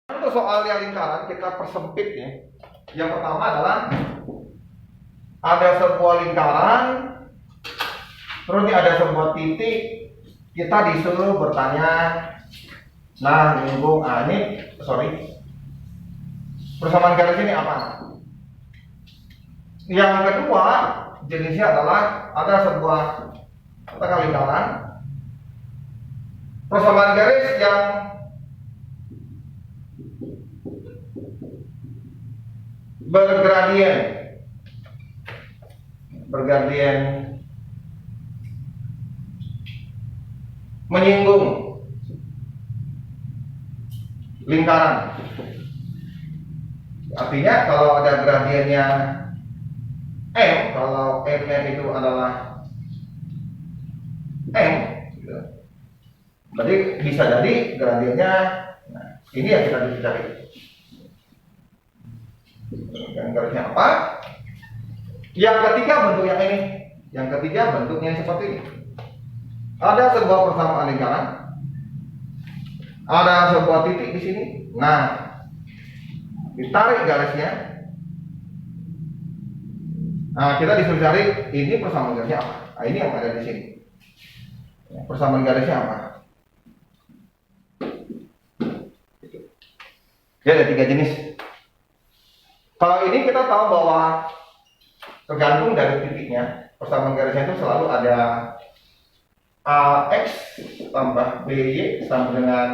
Untuk soal yang lingkaran kita persempit ya. Yang pertama adalah ada sebuah lingkaran, terus ini ada sebuah titik, kita disuruh bertanya, nah nyambung, persamaan garis ini apa? Yang kedua jenisnya adalah ada sebuah katakan lingkaran, persamaan garis yang bergradien menyinggung lingkaran. Artinya kalau ada gradiennya M, kalau M-nya itu adalah M, gitu. Berarti bisa jadi gradiennya, nah, ini yang kita cari. Yang garisnya apa? Yang ketiga bentuk yang ini. Yang ketiga bentuknya seperti ini. Ada sebuah persamaan lingkaran, ada sebuah titik di sini. Nah, ditarik garisnya. Nah, kita disuruh cari ini persamaan garisnya apa? Nah, ini yang ada di sini. Persamaan garisnya apa? Ya, ada 3 jenis. Kalau ini kita tahu bahwa tergantung dari titiknya, persamaan garisnya itu selalu ada AX tambah BY sama dengan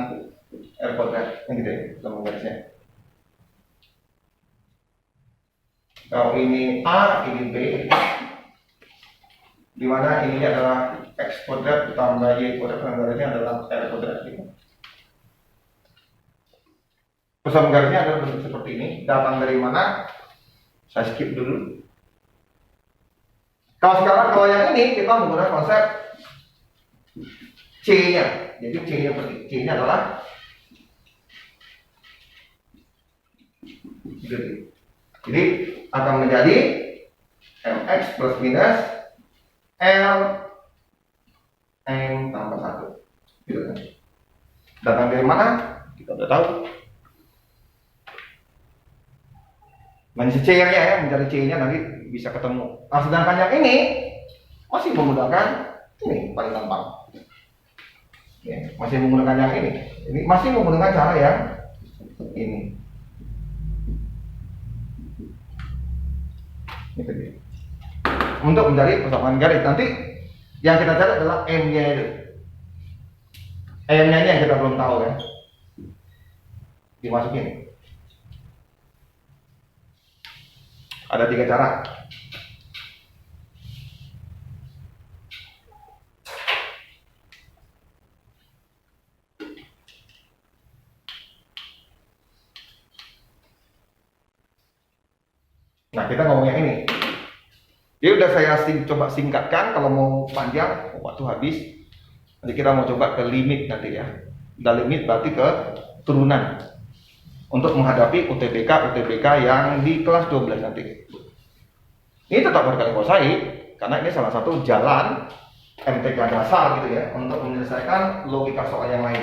R kuadrat, yang gitu ya, persamaan garisnya. Kalau ini A, ini B, dimana ini adalah X kuadrat tambah Y kuadrat, persamaan garisnya adalah R kuadrat gitu. Persamaan garisnya adalah bentuk seperti ini. Datang dari mana? Saya skip dulu. Kalau yang ini kita menggunakan konsep C-nya. Jadi C-nya adalah jadi akan menjadi MX plus minus L M tambah 1. Gitu kan. Datang dari mana? Kita udah tahu. Mencari C-nya ya, mencari C-nya nanti bisa ketemu. Nah, sedangkan yang ini masih menggunakan ini paling gampang. Ya, masih menggunakan yang ini. Ini masih menggunakan cara yang ini. Itu dia. Untuk mencari persamaan garis nanti yang kita cari adalah M-nya itu. M-nya ini yang kita belum tahu ya. Dimasukin. Ada 3 cara. Nah, kita ngomong yang ini. Jadi udah saya coba singkatkan, kalau mau panjang waktu habis. Nanti kita mau coba ke limit nanti ya. Udah limit berarti ke turunan. Untuk menghadapi UTBK yang di kelas 12 nanti. Ini tetap berkali kosain karena ini salah satu jalan MTK dasar gitu ya untuk menyelesaikan logika soal yang lain.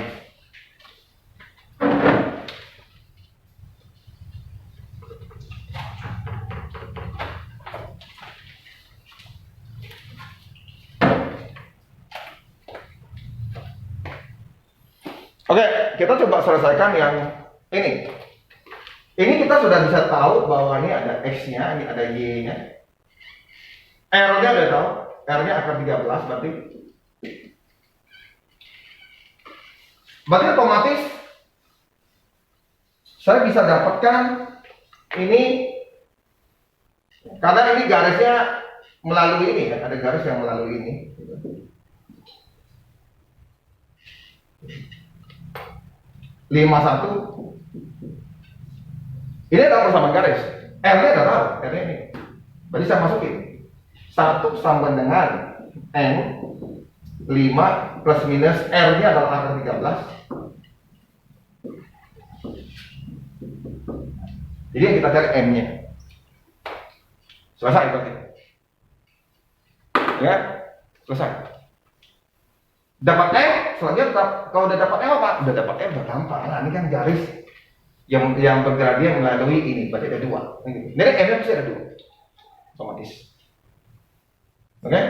Oke, kita coba selesaikan yang ini. Ini kita sudah bisa tahu bahwa ini ada X-nya, ini ada Y-nya. R-nya udah tahu, R-nya akar 13 berarti otomatis saya bisa dapatkan ini karena ini garisnya melalui ini ya, ada garis yang melalui ini. 51. Ini adalah persamaan garis. R-nya udah tahu, R-nya ini. Berarti saya masukin 1 sama dengan N 5 plus minus R-nya adalah akar 13. Jadi yang kita cari M-nya. Selesai berarti. Ya, selesai. Dapat M, selanjutnya kalau udah dapat M apa? Udah dapat M udah gampang. Nah, ini kan garis yang bergradien melalui ini, berarti ada 2. Nilai M nya pasti ada 2, otomatis. Oke,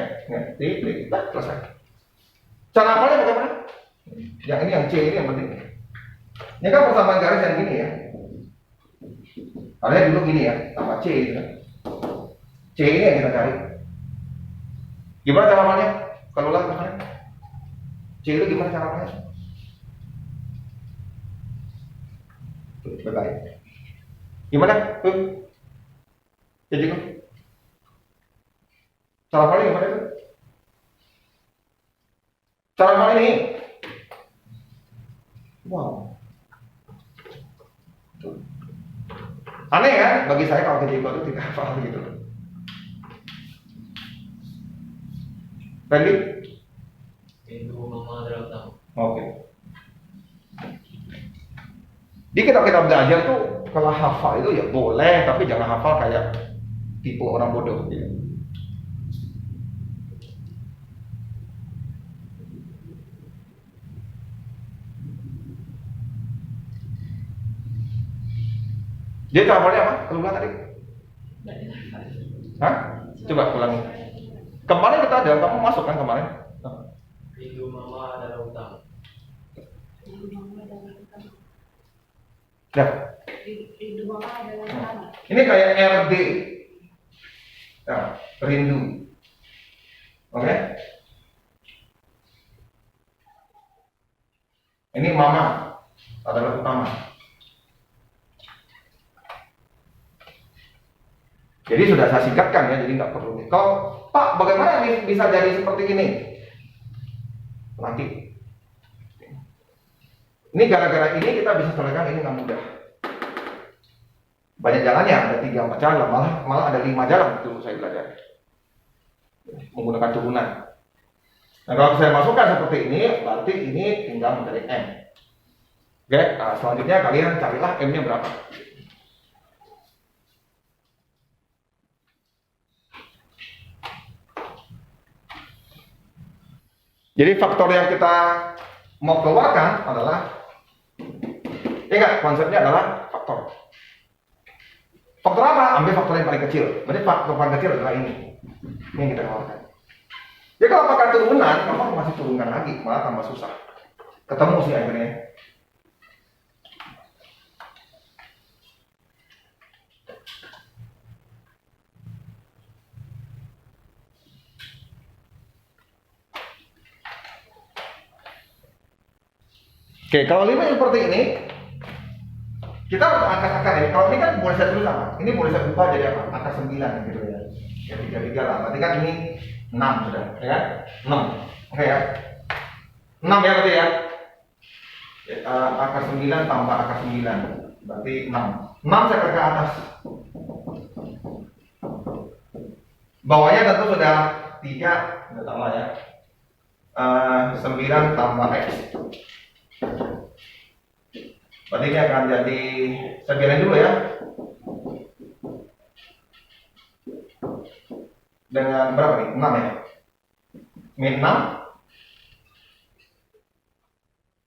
kita selesai. Cara hafalnya bagaimana? Yang ini, yang C ini yang penting. Ini kan persamaan garis yang gini ya. Kalian dulu gini ya, tambah C gitu kan. C ini yang kita cari. Gimana cara hafalnya? Kalau ulang kemarin. C itu gimana cara hafalnya? Baik. Gimana? Jadi cara hafalnya gimana itu? Cara hafal ini. Wow. Aneh kan? Bagi saya kalau jadi itu tidak hafal begitu. Randy? Ibu mama adalah utama. Oke. Di kita belajar tuh kalau hafal itu ya boleh, tapi jangan hafal kayak tipe orang bodoh gitu. Jadi hafalnya apa? Keluar tadi? Hah? Coba ulangi. Kemarin kita ada, kamu masuk kan kemarin? Ibu mama adalah utama. Ya. Ini kayak RD. Nah, rindu. Oke? Ini mama adalah utama. Jadi sudah saya singkatkan ya, jadi nggak perlu. Kalau Pak, bagaimana ini bisa jadi seperti ini? Nanti. Ini gara-gara ini kita bisa selesaikan ini dengan mudah. Banyak jalannya, ada 3-4 jalan, malah ada 5 jalan dulu saya belajar. Menggunakan turunan. Nah kalau saya masukkan seperti ini, berarti ini tinggal mencari M. Oke, nah, selanjutnya kalian carilah M-nya berapa. Jadi faktor yang kita mau keluarkan adalah, ingat konsepnya adalah faktor. Faktor apa? Ambil faktor yang paling kecil. Berarti faktor paling kecil adalah ini. Ini yang kita keluarkan. Jadi kalau pakai turunan, kamu masih turunkan lagi, malah tambah susah. Ketemu sih akhirnya. Oke, kalau 5 yang seperti ini, kita angkat-angkat ini. Kalau ini kan boleh saya tulis apa? Ini boleh saya ubah jadi apa? Angka 9 gitu ya. Ya 3 lah. Berarti kan ini 6 sudah, ya kan? 6. Oke ya. 6 ya berarti ya. Angka 9 tambah angka 9. Berarti 6. 6 saya ke atas. Bawahnya tentu sudah 3, sudah sama ya. 9 tambah X. Berarti ini akan jadi, saya bilangin dulu ya, dengan berapa nih? 6 ya? Min 6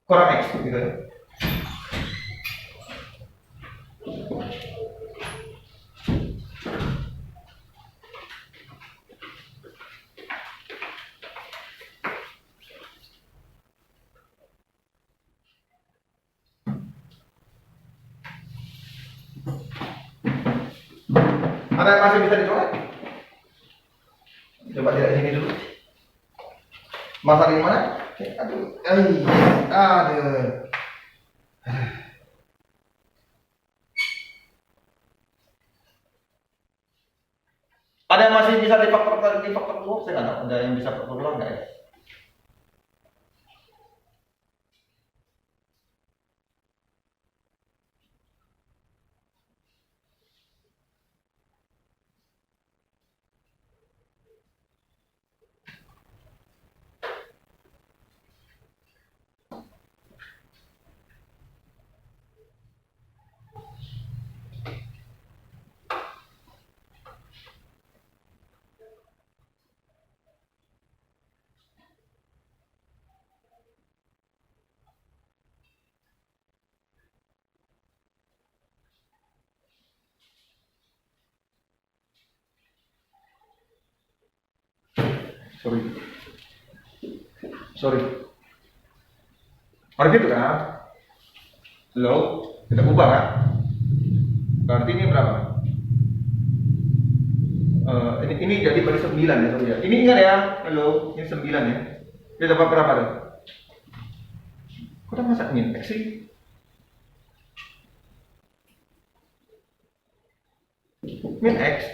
kurang X gitu ya. Ada yang masih bisa dicoret? Coba lihat sini dulu. Masa di mana? Aduh, aduh. Ada yang masih bisa di faktor keluar? Saya nggak tahu. Ada yang bisa faktor keluar nggak ya? Sorry. Sorry. Harus gitu kan? Halo, kita ubah kan? Berarti ini berapa? Ini jadi pada 9 ya, sorry ya. Ini ingat ya, halo, ini 9 ya. Ini dapat berapa tuh? Kok udah masak min X sih? Min X?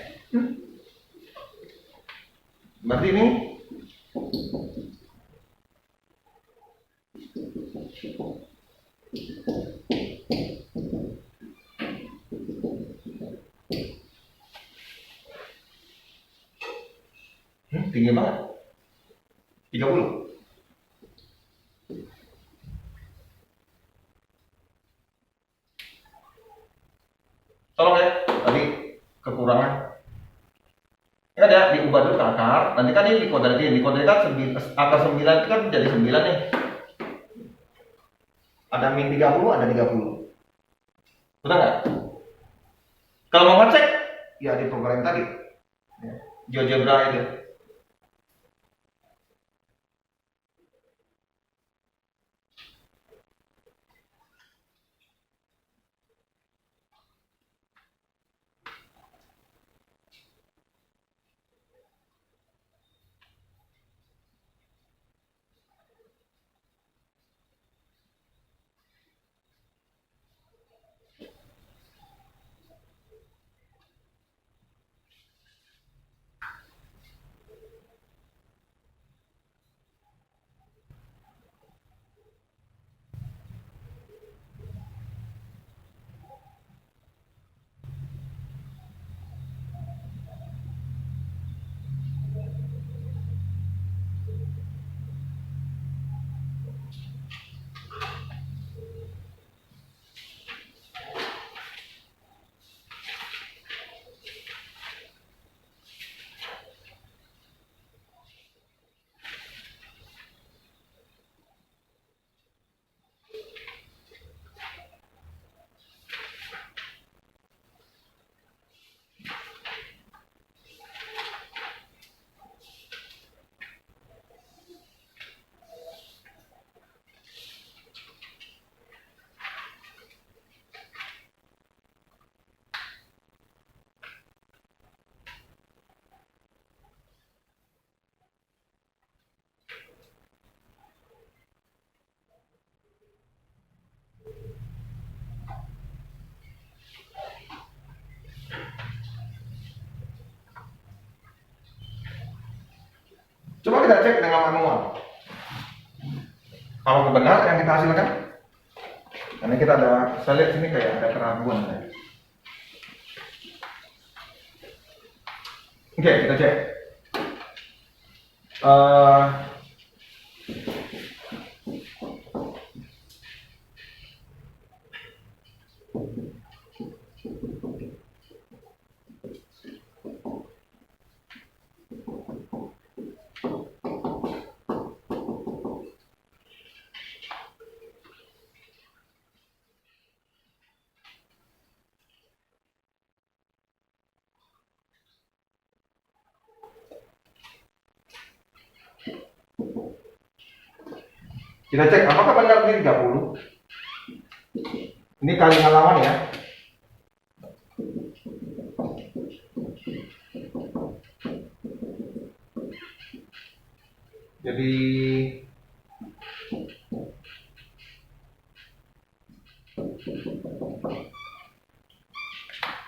Berarti ini tinggi banget. 30. Tolong ya, tadi kekurangan. Ingat ya, diubah dulu ke akar. Nanti kan ini dikode kan akar 9 itu kan jadi 9 nih. Ada min 30, ada 30. Betul nggak? Kalau mau ngecek, ya di program tadi. Ya, GeoGebra itu. Coba kita cek dengan manual. Kalau benar yang kita hasilkan, karena kita ada, saya lihat sini kayak ada keraguan. Ya. Oke, kita cek. Kita cek apakah benar ini 30. Ini kali halaman ya. Jadi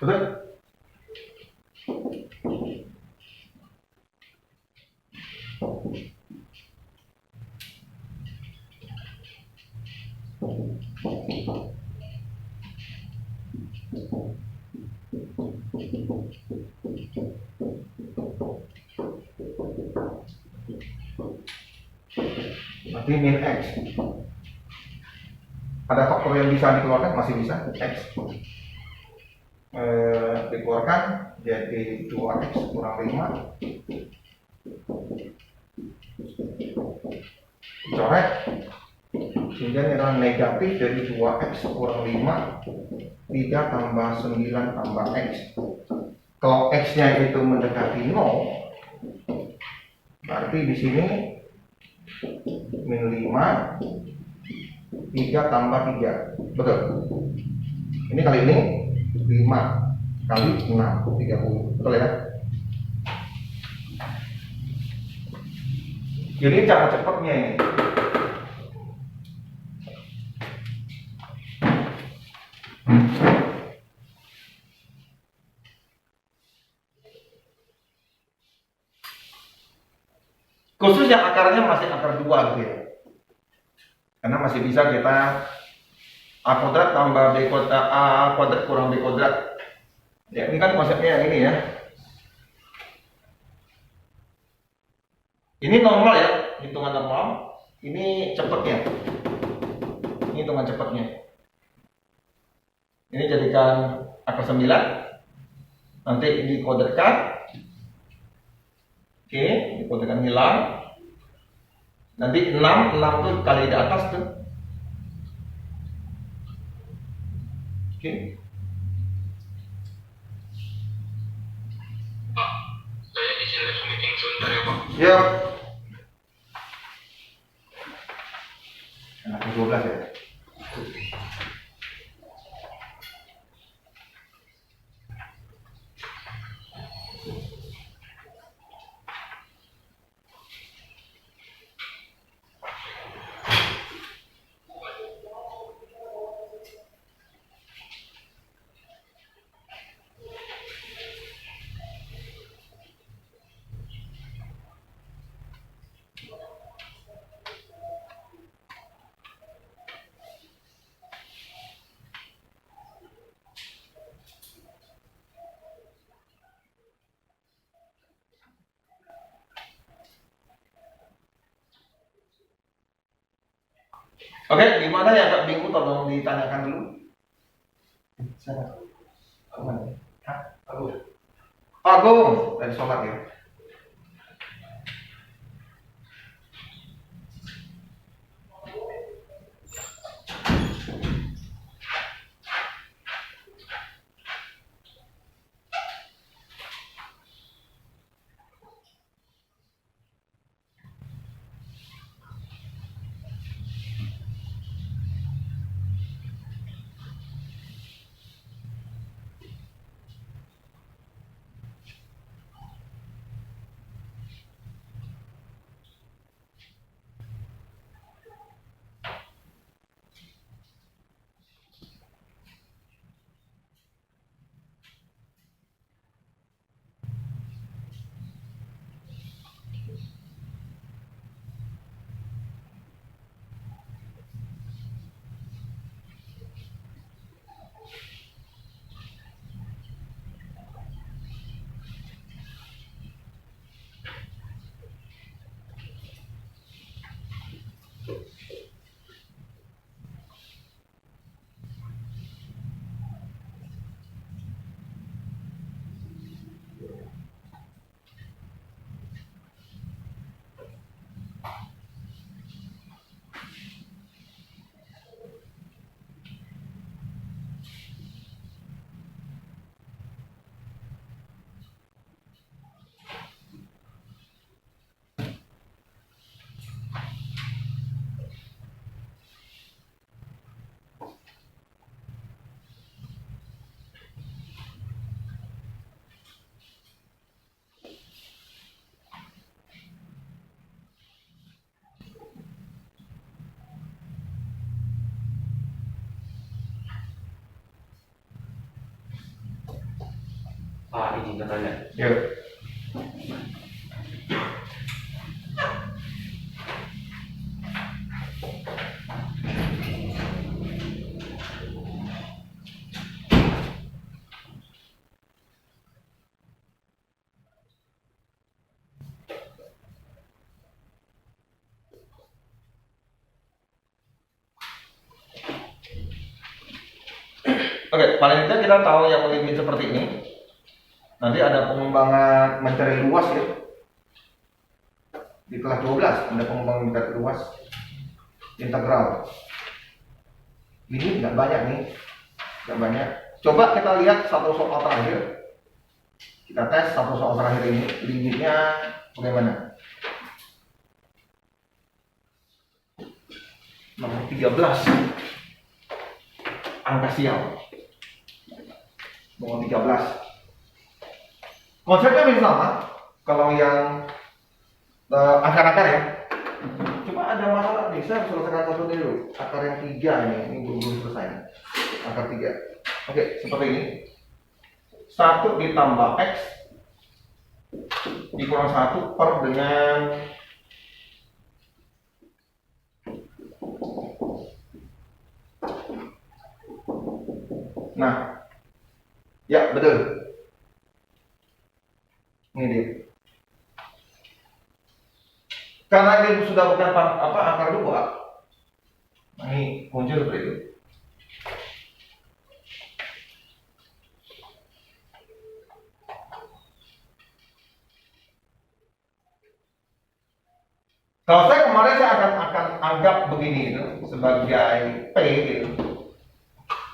betul? Berarti min X. Ada faktor yang bisa dikeluarkan, masih bisa X. Dikeluarkan jadi 2X kurang 5. Coret. Sehingga ini adalah negatif dari 2X kurang 5. 3 tambah 9 tambah X. Kalau X nya itu mendekati 0, Berarti di sini min 5, 3 tambah 3. Betul. Ini kali ini 5 kali 6, 30. Betul ya? Jadi cara cepatnya ini. Khusus yang akarnya masih akar 2 gitu ya. Karena masih bisa kita A kuadrat tambah B kuadrat, A kuadrat kurang B kuadrat. Ya, ini kan konsepnya yang ini ya. Ini normal ya, hitungan normal. Ini cepatnya. Ini hitungan cepatnya. Ini jadikan akar 9. Nanti dikuadratkan. Oke, dikuadratkan hilang. Nanti 6 tuh kali di atas tuh. Oke. Pak, saya izin live meeting sebentar ya Pak. Ya. Anak 12 ya. Oke, gimana ya Kak Bingung, tolong ditanyakan dulu. Siapa? Kemana? Hah? Agung dari sholat ya. Pak, izin bertanya. Yuk. Oke, paling tidak kita tahu yang limit seperti ini. Nanti ada pengembangan mencari luas ya. Di kelas 12 ada pengembangan mencari luas integral. Ini nggak banyak nih, nggak banyak. Coba kita lihat satu soal terakhir. Kita tes satu soal terakhir ini, limitnya bagaimana? 13. Angka sial. Nomor 13. Konsepnya masih sama. Kalau yang akar-akar ya. Cuma ada masalah nih, saya harus selesaikan satu dulu. Akar yang 3 ini belum selesai. Akar 3. Oke, seperti ini. 1 ditambah X dikurang 1 per dengan nah, ya betul. Ini dia. Karena ini sudah bukan akar 2, ini muncul seperti itu. Kalau saya akan anggap begini itu sebagai P gitu.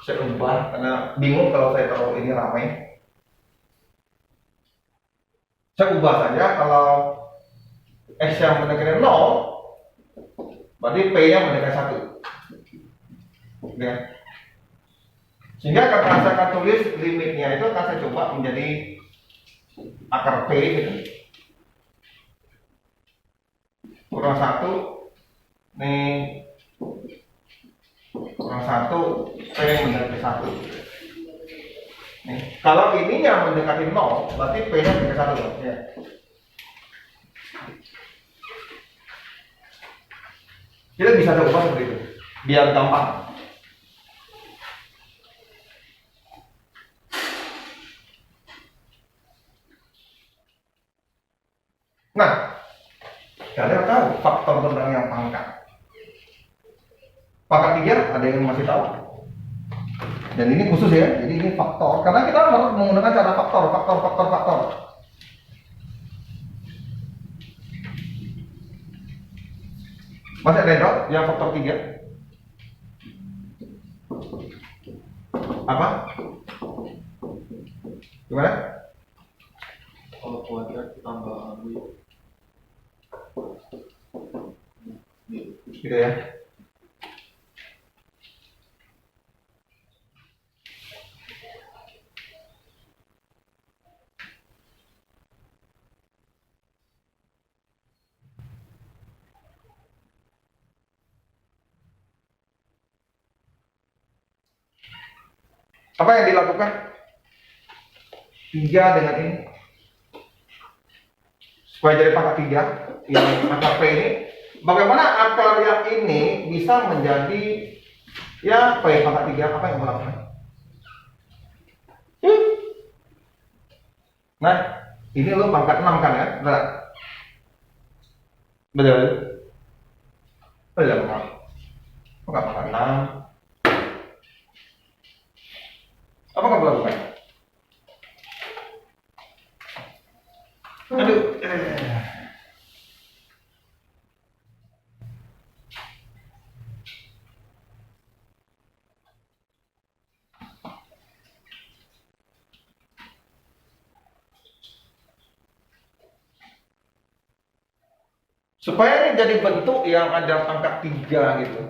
Saya ubah karena bingung kalau saya taruh ini ramai. Saya ubah saja kalau X yang mendekati 0, berarti P yang mendekati 1. Ya. Sehingga kalau saya akan tulis limitnya itu akan saya coba menjadi akar P gitu. Kurang 1 nih, kurang 1 P mendekati 1 nih. Kalau ininya mendekati 0 berarti P nya mendekati 1 ya. Kita bisa coba seperti itu biar gampang. Nah, kalian tahu faktor tentang yang pangkat. Pangkat 3 ada yang masih tahu. Dan ini khusus ya, jadi ini faktor. Karena kita harus menggunakan cara faktor. Masih ada yang tahu yang faktor 3? Apa? Gimana? Kalau kuadrat tambah Gitu ya. Apa yang dilakukan? 3 dengan ini. Supaya jadi pangkat 3 yang akar P ini. Bagaimana akar yang ini bisa menjadi ya P pangkat 3? Apa yang kamu lakukan? Nah, ini lo pangkat 6 kan ya? Betul? Betul? Betul, pangkat 6. Apa kamu lakukan? Aduh. Supaya ini jadi bentuk yang ada pangkat 3 gitu.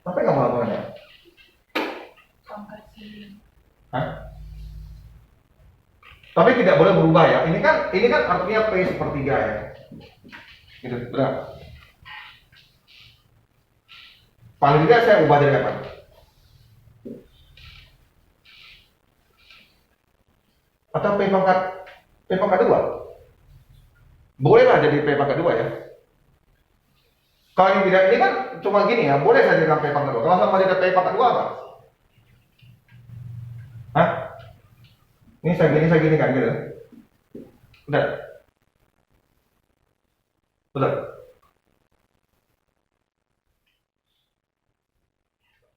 Apa yang kamu lakukan ya? Hah? Tapi tidak boleh berubah ya. Ini kan artinya P sepertiga ya. Gitu, benar. Paling tidak saya ubah jadi apa? Atau P pangkat 2? Bolehlah jadi P pangkat 2 ya. Kalau ini tidak, ini kan cuma gini ya, boleh saja dengan P pangkat 2. Kalau sama jadi P pangkat 2 apa? Hah? Ini saya gini kan gitu. Udah. Betul.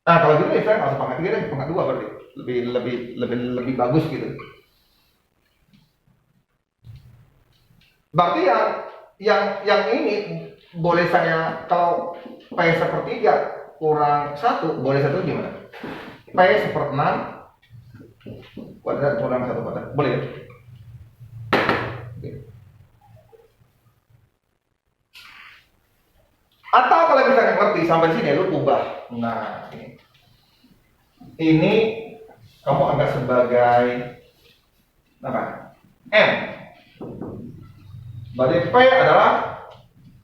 Nah, kalau gitu ya saya nggak usah pangkat 3 deh, pangkat 2 berarti. Lebih bagus gitu. Berarti yang ini boleh saya kalau P sepertiga kurang 1 boleh satu gimana? P seper 6 kuadrat kurang 1 kuadrat boleh ya? Oke. Atau kalau kita nggak ngerti sampai sini lu ubah. Nah, ini kamu anggap sebagai apa? M. Berarti P adalah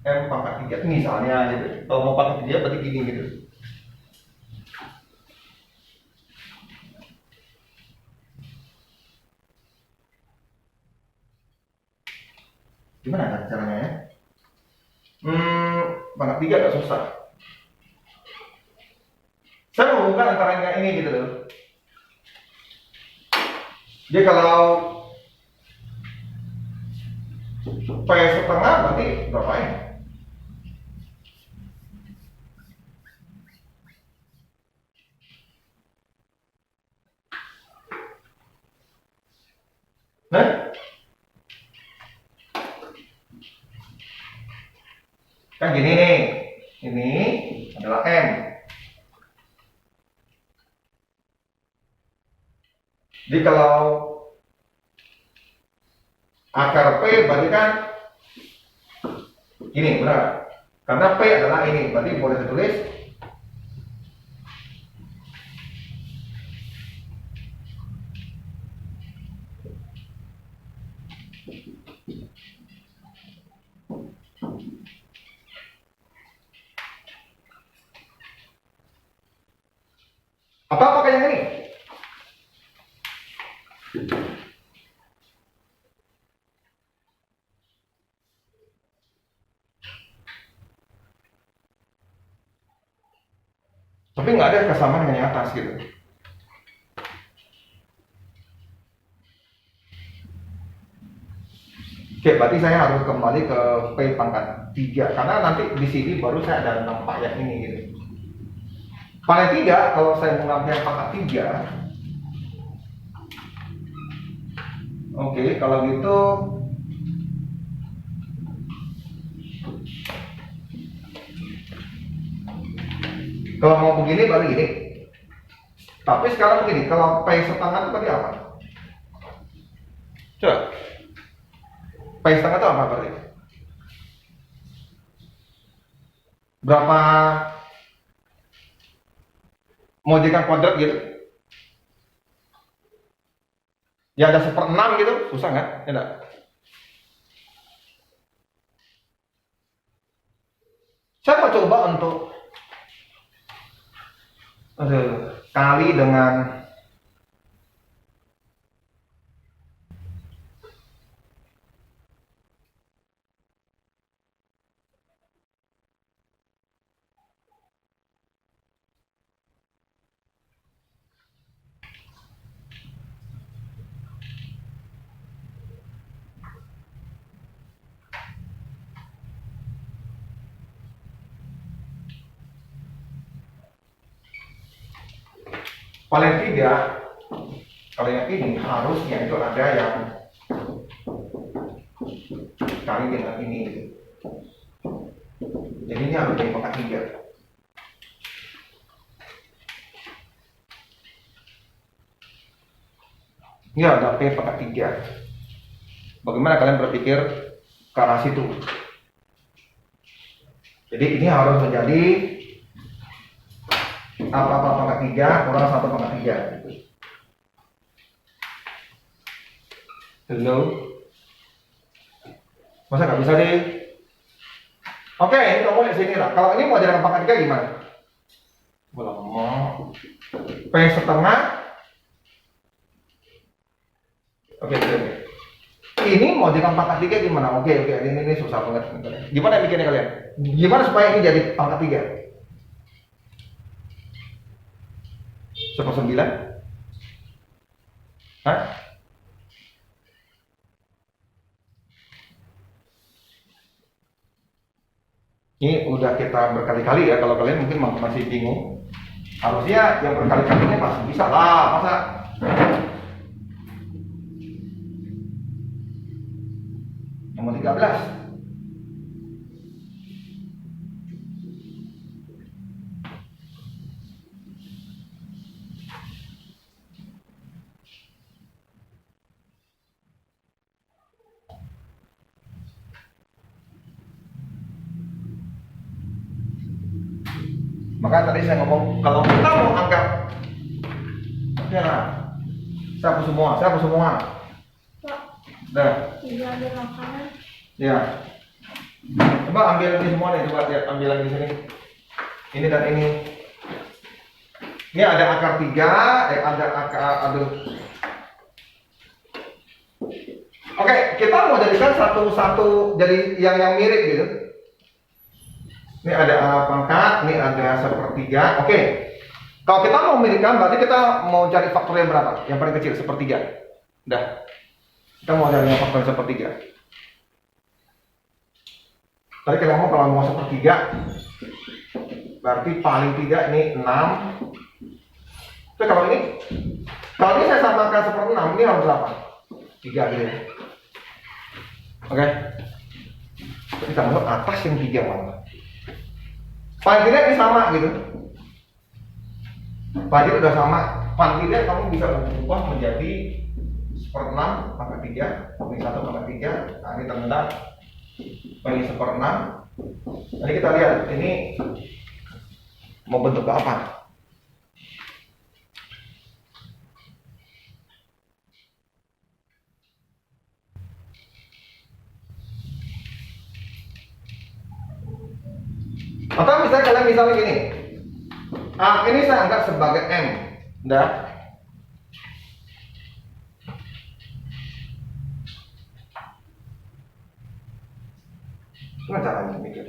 M pangkat 3 misalnya gitu. Kalau mau pangkat 3 berarti gini gitu. Gimana caranya ya? Pangkat 3 agak susah. Saya menghubungkan antara ini gitu loh. Jadi kalau P setengah berarti berapa ya? Nah, kan gini nih, ini adalah M. Jadi kalau akar P berarti kan ini benar. Karena P adalah ini, berarti boleh ditulis apa pakai yang ini? Tapi nggak ada kesamaan dengan yang atas gitu. Oke, berarti saya harus kembali ke P pangkat 3 karena nanti di sini baru saya ada nampak yang ini gitu. Paling tidak kalau saya mengambil yang pangkat 3, oke, kalau gitu kalau mau begini baru gini. Tapi sekarang begini, kalau P setengah itu tadi apa? Coba. P setengah itu apa berarti? Berapa mau jadikan kuadrat gitu? Ya ada 1/6 gitu, susah nggak? Ya enggak? Saya mau coba untuk kali dengan paling tidak kalau yang ini harusnya itu ada yang kali dengan ini gitu. Jadi ini harus jadi pangkat 3. Ini ada P pangkat 3. Bagaimana kalian berpikir ke arah situ? Jadi ini harus menjadi apa-apa pangkat 3 kurang 1 pangkat 3. Hello? Masa nggak bisa deh? Oke, ini kamu lihat sini lah. Kalau ini mau jadikan pangkat 3 gimana? Belum mau. P setengah. Oke. Ini mau jadikan pangkat 3 gimana? Oke, ini susah banget. Gimana bikinnya kalian? Gimana supaya ini jadi pangkat 3? 1/9? Hah? Ini udah kita berkali-kali ya, kalau kalian mungkin masih bingung. Harusnya yang berkali-kali ini masih bisa lah, masa nomor 13. Maka tadi saya ngomong kalau kita mau anggap ya, siapa semua. Pak, Nah, tidak ada makanan. ya. Coba ambil ini semua nih, coba lihat ambil lagi sini. Ini dan ini. Ini ada akar 3, ada akar aduh. Oke, kita mau jadikan satu-satu jadi yang mirip gitu. Ini ada pangkat, ini ada sepertiga. Oke. Kalau kita mau miripkan, berarti kita mau cari faktor yang berapa? Yang paling kecil, sepertiga. Udah. Kita mau cari yang faktor sepertiga. Tadi kita ngomong kalau mau sepertiga, berarti paling tidak ini 6. Tapi kalau ini saya samakan seper 6, ini harus berapa? 3 gitu. Oke. Kita mau atas yang 3 mana? Paling tidak ini sama gitu. Paling tidak udah sama. Paling tidak kamu bisa berubah menjadi seper 6 pangkat 3, ini 1 pangkat 3. Nah, ini terendam. Ini seper 6. Nanti kita lihat ini mau bentuk apa. Atau misalnya gini, ini saya anggap sebagai M, udah. Gimana caranya mikir?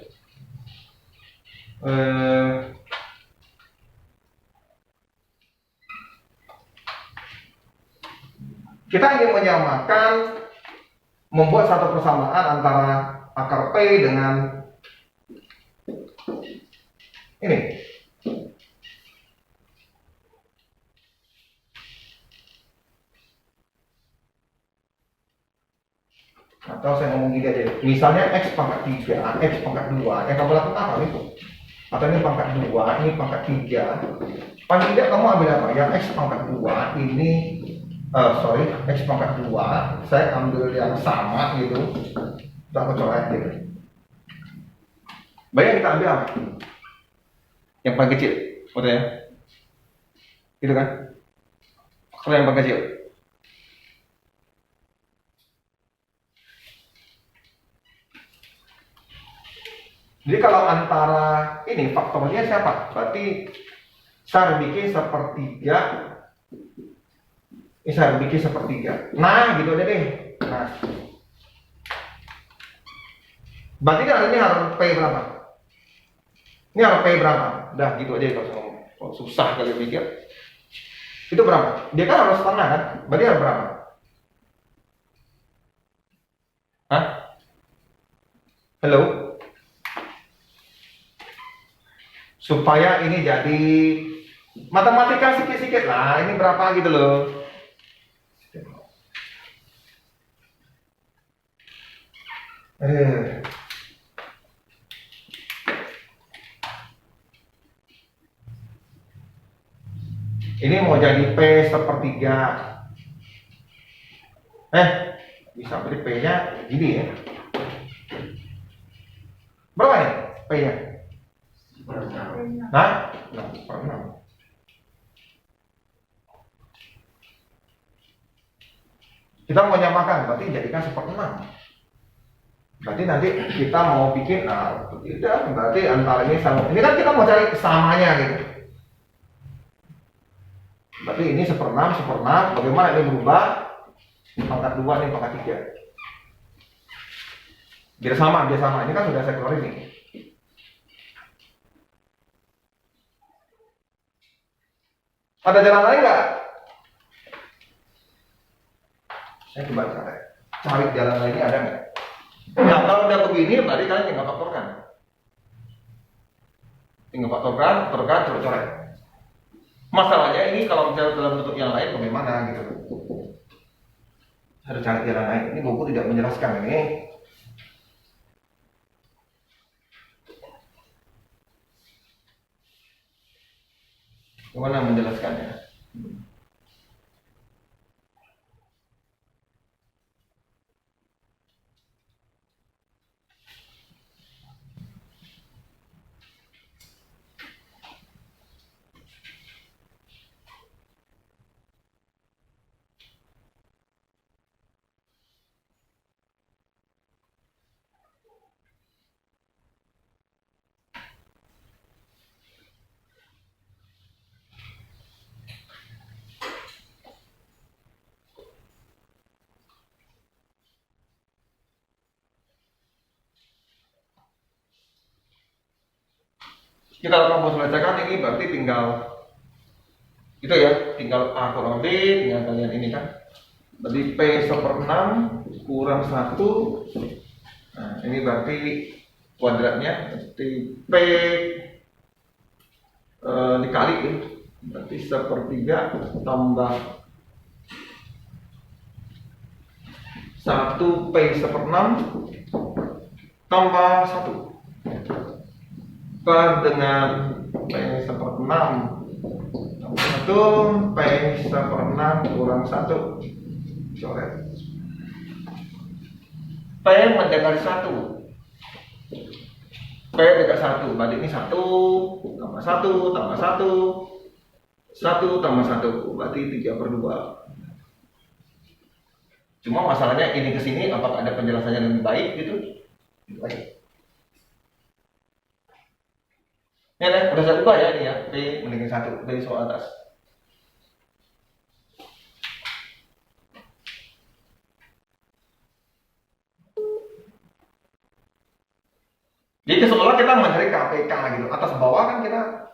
Kita ingin menyamakan, membuat satu persamaan antara akar P dengan ini. Atau saya ngomong gini aja, misalnya X pangkat 3, X pangkat 2, yang kamu lakukan apa itu? Atau ini pangkat 2, ini pangkat 3. Paling tidak kamu ambil apa? Yang X pangkat 2, ini X pangkat 2, saya ambil yang sama gitu. Udah aku coret gitu. Bayang kita ambil apa? Yang paling kecil, udah ya? Gitu kan? Kalau yang paling kecil. Jadi kalau antara ini faktornya siapa? Berarti saya bikin sepertiga. Ini saya bikin sepertiga. Nah, gitu aja deh. Nah. Berarti kan ini harus P berapa? Ini harus P berapa? Udah gitu aja kalau ngomong. Oh, susah kali mikir. Itu berapa? Dia kan harus setengah kan? Berarti harus berapa? Hah? Halo? Supaya ini jadi matematika sikit-sikit lah, ini berapa gitu loh. Ini mau jadi P sepertiga. Bisa beri P-nya gini ya. Berapa nih P-nya? Nah, 6/6. Kita mau nyamakan, berarti jadikan 1/6. Berarti nanti kita mau bikin, tidak, berarti antara ini sama. Ini kan kita mau cari samanya gitu. Berarti ini 1/6. Bagaimana ini berubah? Ini pangkat 2, ini pangkat 3. Biar sama. Ini kan sudah saya keluarin nih. Ada jalan lain nggak? Saya coba cari jalan lainnya ada nggak? Nah, kalau udah begini berarti kalian tinggal faktorkan. Coret. Masalahnya ini kalau misalnya dalam bentuk yang lain bagaimana gitu? Harus cari jalan lain. Ini buku tidak menjelaskan ini. Bagaimana menjelaskannya? Kita kalau mau selesaikan ini berarti tinggal itu ya, tinggal A kurang B, tinggal kalian ini kan. Berarti P 1/6 kurang 1. Nah, ini berarti kuadratnya, berarti P dikali ya. Berarti 1/3 tambah 1 P 1/6 tambah 1 per dengan P 1/6 tambah 1 P 1/6 kurang 1 coret. P mendekati 1, P dekat 1, berarti ini 1 tambah 1 tambah 1 1 tambah 1, berarti 3/2. Cuma masalahnya ini ke sini apakah ada penjelasannya lebih baik gitu? Itu aja. Ini udah saya ubah ya ini ya, P mendekati 1 dari soal atas. Jadi seolah kita mencari KPK gitu, atas bawah kan kita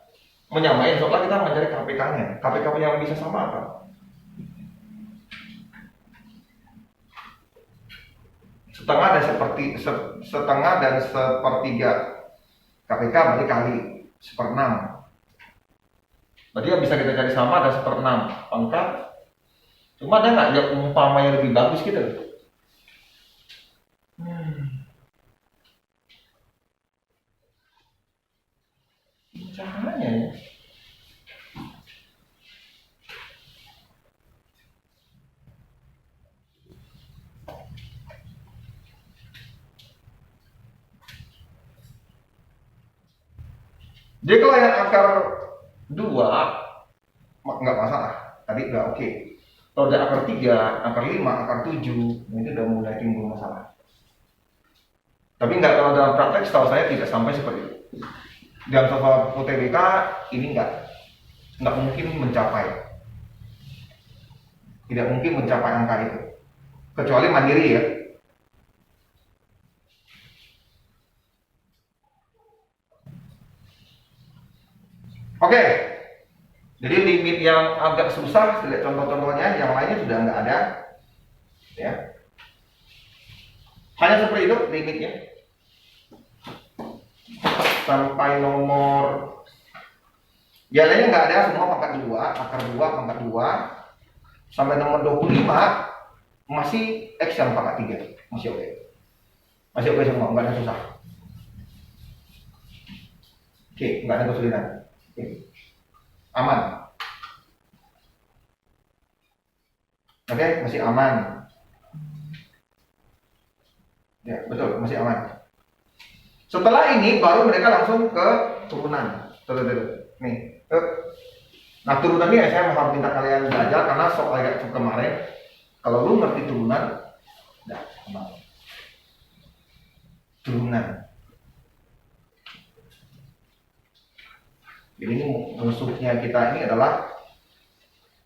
menyamain, seolah kita mencari KPK-nya. KPK yang bisa sama apa? Setengah dan sepertiga KPK berarti kali 1/6. Berarti yang bisa kita cari sama ada 1/6 pangkat. Cuma ada nggak yang umpama yang lebih bagus gitu? Caranya ya. Jadi kalau yang akar 2 nggak masalah, tadi udah oke. Kalau ada akar 3, akar 5, akar 7, itu udah mulai timbul masalah. Tapi nggak, kalau dalam praktek setahu saya tidak sampai seperti itu. Dalam soal UTBK ini nggak mungkin mencapai, tidak mungkin mencapai angka itu, kecuali mandiri ya. Oke, jadi limit yang agak susah, lihat contoh-contohnya, yang lainnya sudah nggak ada, ya. Hanya seperti itu limitnya. Sampai nomor, yang lainnya nggak ada, semua pangkat 2, akar 2, pangkat 2. Sampai nomor 25 masih X yang pangkat 3, masih oke. Masih oke semua, nggak ada susah. Oke, nggak ada kesulitan. Oke. Aman. Oke, masih aman. Ya, betul, masih aman. Setelah ini baru mereka langsung ke turunan. Nih. Nah, turunan ini saya harus minta kalian belajar karena soal kayak kemarin. Kalau lu ngerti turunan, ya, aman. Turunan. Jadi ini musuhnya kita ini adalah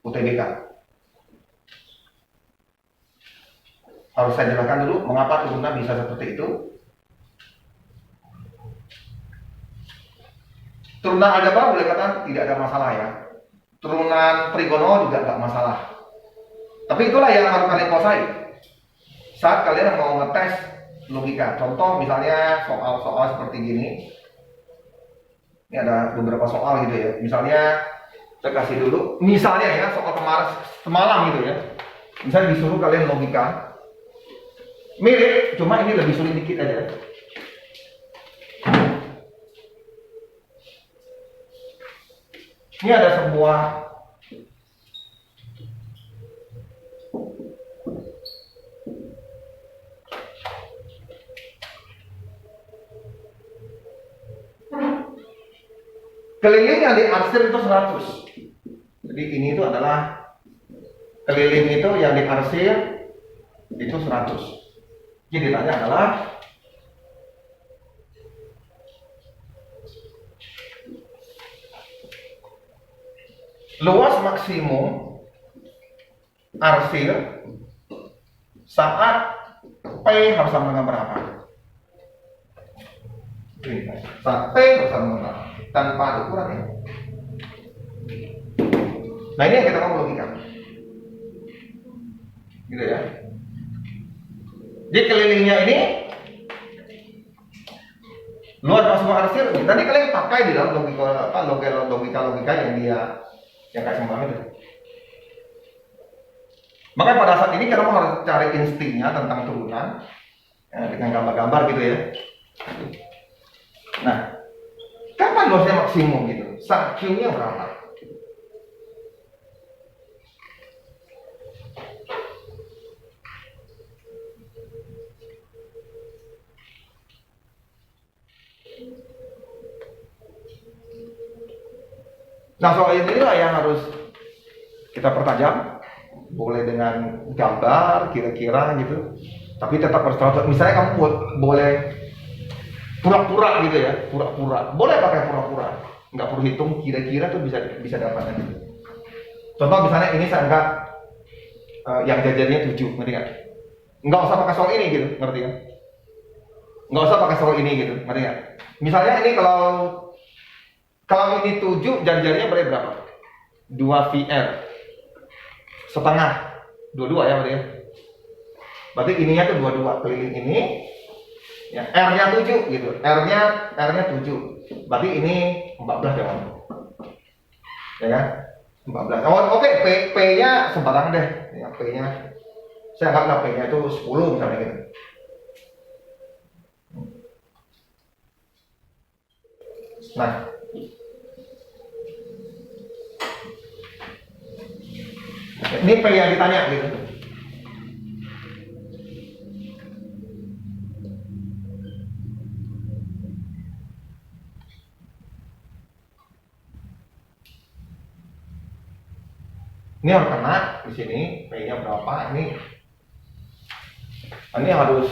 UTBK. Harus saya jelaskan dulu mengapa turunan bisa seperti itu. Turunan aljabar boleh katakan tidak ada masalah ya. Turunan trigono juga nggak masalah. Tapi itulah yang harus kalian kuasai saat kalian mau ngetes logika. Contoh misalnya soal-soal seperti gini. Ini ada beberapa soal gitu ya. Misalnya saya kasih dulu. Misalnya ya soal semalam gitu ya. Misalnya disuruh kalian logika. Mirip, cuma ini lebih sulit dikit aja. Ini ada sebuah keliling yang diarsir itu 100. Jadi ini itu adalah keliling itu yang diarsir itu 100. Jadi ditanya adalah luas maksimum arsir saat P harus sama dengan berapa? Saat P harus sama dengan berapa? tanpa ada ukuran ya. Nah ini yang kita mau logika, gitu ya. Jadi kelilingnya ini luar masuk arsir. Tadi kalian pakai di dalam logika yang kayak sembah itu. Makanya pada saat ini kita harus cari instingnya tentang turunan dengan gambar-gambar gitu ya. Nah, kapan lossnya maksimum gitu? Saat Q-nya berapa? Nah soal inilah yang harus kita pertajam. Boleh dengan gambar kira-kira gitu, tapi tetap harus tahu. Misalnya kamu boleh pura-pura gitu ya, pura-pura. Boleh pakai pura-pura, nggak perlu hitung kira-kira tuh bisa dapat gitu. Contoh misalnya ini saya anggap yang jajarnya 7, ngerti nggak? Nggak usah pakai soal ini gitu, ngerti kan? Nggak usah pakai soal ini gitu, ngerti nggak? Misalnya ini kalau ini 7, jajarnya berapa? 2 VR setengah, 22 ya berarti ya. Berarti ininya tuh 22 keliling ini, ya R-nya 7 gitu, R-nya 7. Berarti ini 14 ya, ya kan? 14. Oh, oke, P-nya sembarangan deh. Ya, P-nya saya anggaplah P-nya itu 10 misalnya gitu. Nah, ini P yang ditanya gitu. Ini harus kena di sini, P-nya berapa? Ini harus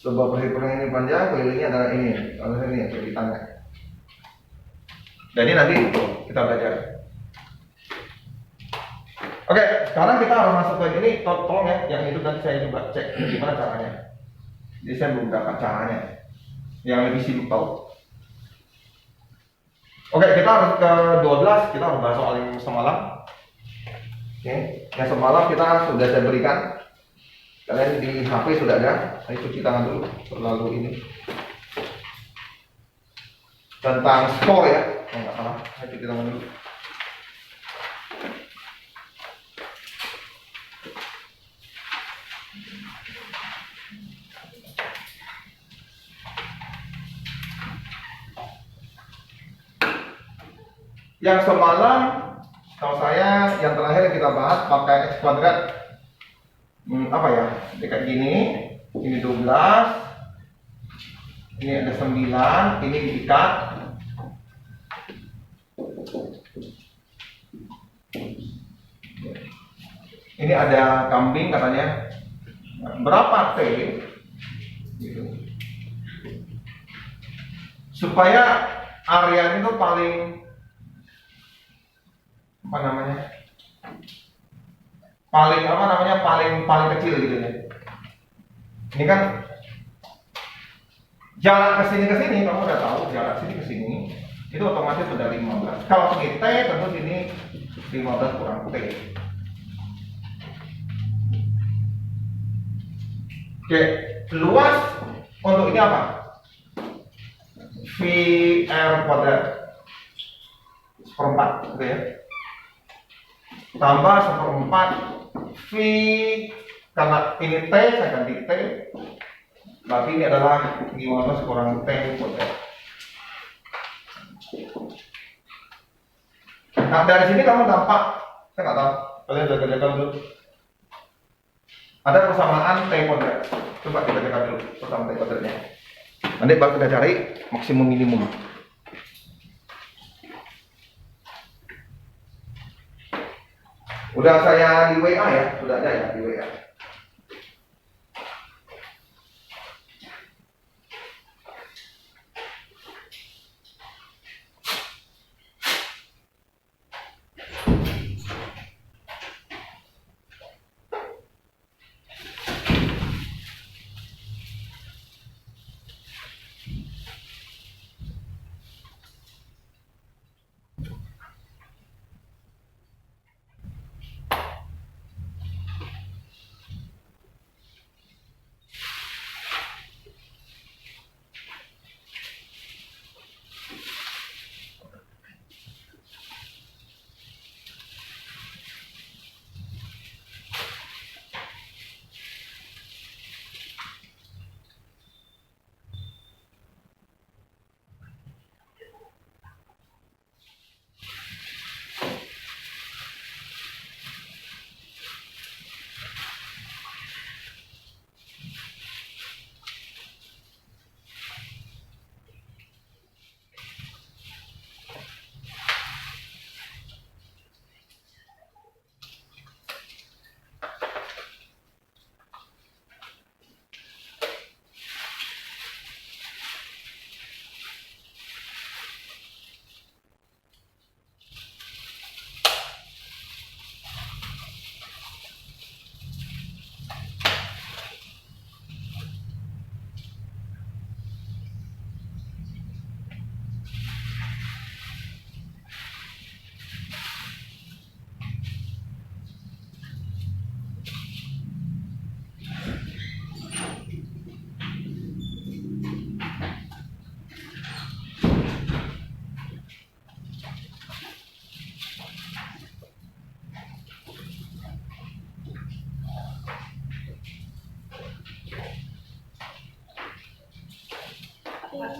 sebuah perhitungan ini panjang, kelilingnya adalah ini, kalau ini yang ditanya. Dan ini nanti kita belajar. Oke, sekarang kita harus masuk ke ini. Tolong ya, yang itu nanti saya coba cek gimana caranya. Jadi saya belum dapat caranya yang lebih simpel. Oke, kita harus ke 12. Kita harus bahas soal yang semalam. Oke, yang semalam kita sudah saya berikan. Kalian di HP sudah ada. Saya cuci tangan dulu. Terlalu ini tentang skor ya. Enggak salah, saya cuci tangan dulu. Yang semalam, kalau saya yang terakhir kita bahas pakai X kuadrat. Apa ya? Kayak gini, ini 12, ini ada 9, ini diikat. Ini ada kambing katanya. Berapa T? Gitu. Supaya area itu paling paling kecil gitu ya. Ini kan jarak ke sini kamu udah tahu jarak sini ke sini itu otomatis sudah 15. Kalau sini T tentu sini 15 kurang T. Oke, luas untuk ini apa? VR kuadrat seperempat, gitu ya. Tambah seperempat V, karena ini T, saya ganti T. Berarti ini adalah 15 kurang T kuadrat. Nah dari sini kamu dampak, saya nggak tahu, kalian jaga-jaga dulu. Ada persamaan T kuadrat. Coba kita jaga dulu persamaan T kuadratnya. Nanti baru kita cari maksimum minimum. Udah saya di WA ya, sudah ada ya di WA.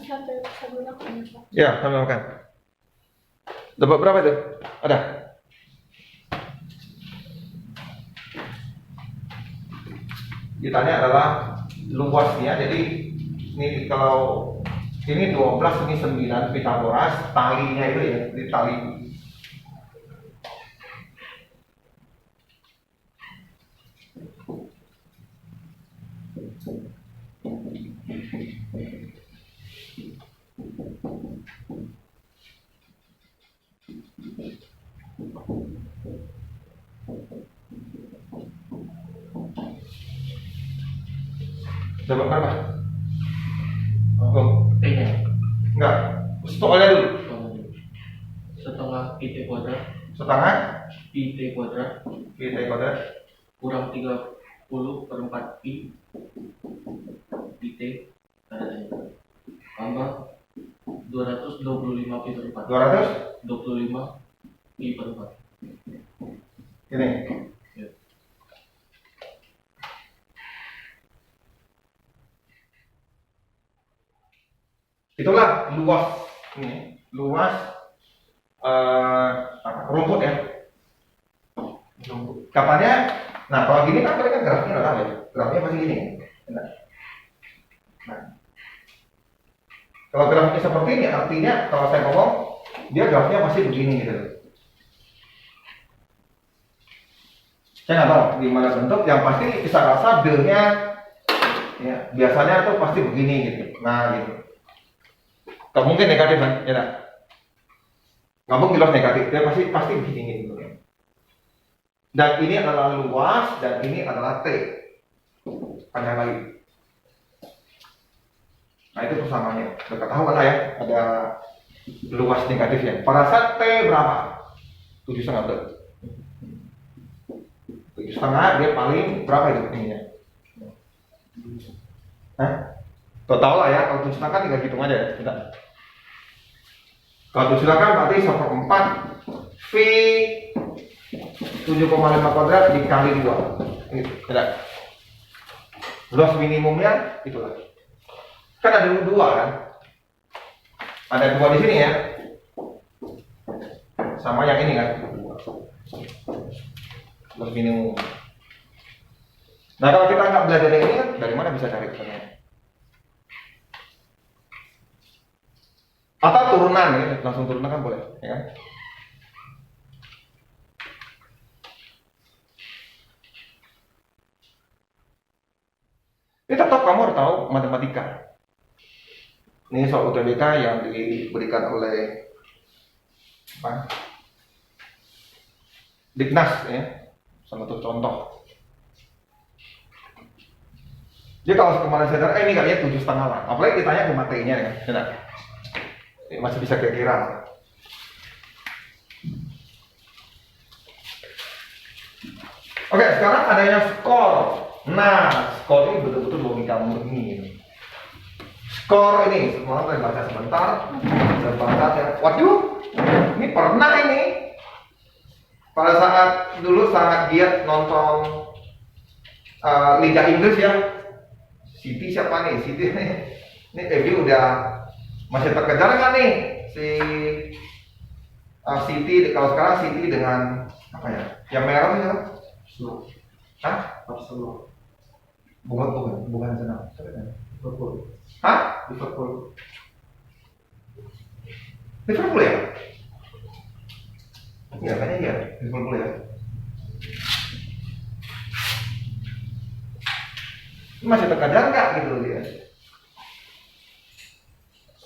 sambil makan ya Pak. Ya, sambil makan. Dapat berapa itu? Ada? Ditanya adalah luasnya. Jadi ini kalau ini 12, ini 9 Pitagoras, talinya itu ya, di tali. Dapat berapa? Oh, T-nya. enggak. Soalnya dulu. Setengah PT kuadrat. Setengah PT kuadrat PT kuadrat kurang 30 per 4 pi PT tambah 225 pi per 4 200 25 pi per 4. ini. Ya. Itulah luas ini, luas rumput ya. Kapannya? Nah, kalau gini kan mereka grafnya udah tahu ya. Grafnya pasti gini. Nah, kalau grafnya seperti ini, artinya kalau saya ngomong dia grafnya pasti begini gitu. Saya nggak tahu gimana bentuk, yang pasti bisa rasa B-nya ya, biasanya tuh pasti begini gitu. Nah gitu. Gak mungkin negatif kan? Ya tak? Gak mungkin loh negatif, dia pasti begini gitu. Dan ini adalah luas, dan ini adalah T. Panjang lagi. Nah itu persamaannya. Udah ketahuan lah ya, ada luas negatifnya. Pada saat T berapa? 7,5 betul. 7,5 dia paling berapa itu ininya? Hah? Kau tahu lah ya, kalau 7,5 kan tinggal hitung aja ya. Tidak. Kalau 7,5 berarti 1/4 V 7,5 kuadrat dikali 2. Gitu. Tidak. Luas minimumnya itulah. Kan ada 2 kan? Ada 2 di sini ya. Sama yang ini kan? 2. Luas minimum. Nah kalau kita nggak belajar yang ini kan dari mana bisa cari sebenarnya? Atau turunan ya, langsung turunan kan boleh, ya kan? Ini tetap kamu harus tahu matematika. Ini soal UTBK yang diberikan oleh apa? Dignas ya, salah satu contoh. Jadi kalau kemarin saya ini kayaknya 7,5 lah. Apalagi ditanya ke materinya ya, kan? Masih bisa kira-kira. Oke, sekarang adanya skor. Nah, skor ini betul-betul logika murni. Skor ini, semua orang baca sebentar. Saya baca ya. Waduh, ini pernah ini. Pada saat dulu sangat giat nonton Liga Inggris ya. City siapa nih? City ini MU udah masih terkejar nggak nih si City? Kalau sekarang City dengan apa ya? Yang merah itu apa? Hah? Barcelona. Bukan senang. Liverpool. Hah? Liverpool. Liverpool ya? Iya kayaknya iya Liverpool ya. Ini masih terkejar nggak gitu dia?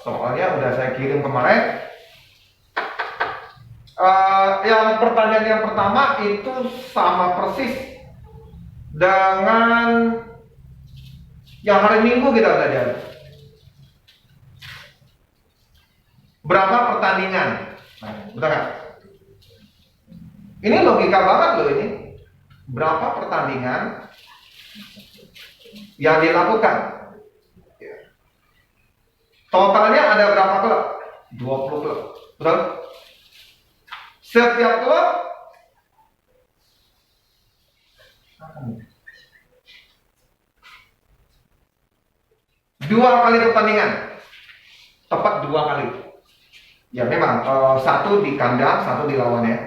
Soalnya udah saya kirim kemarin. Yang pertanyaan yang pertama itu sama persis dengan yang hari Minggu kita belajar. Berapa pertandingan? Nah, betul kan? Ini logika banget loh ini. Berapa pertandingan yang dilakukan? Totalnya ada berapa klub? 20 klub. Betul? Setiap klub dua kali pertandingan. tepat 2 kali. Ya memang satu di kandang, satu di lawannya.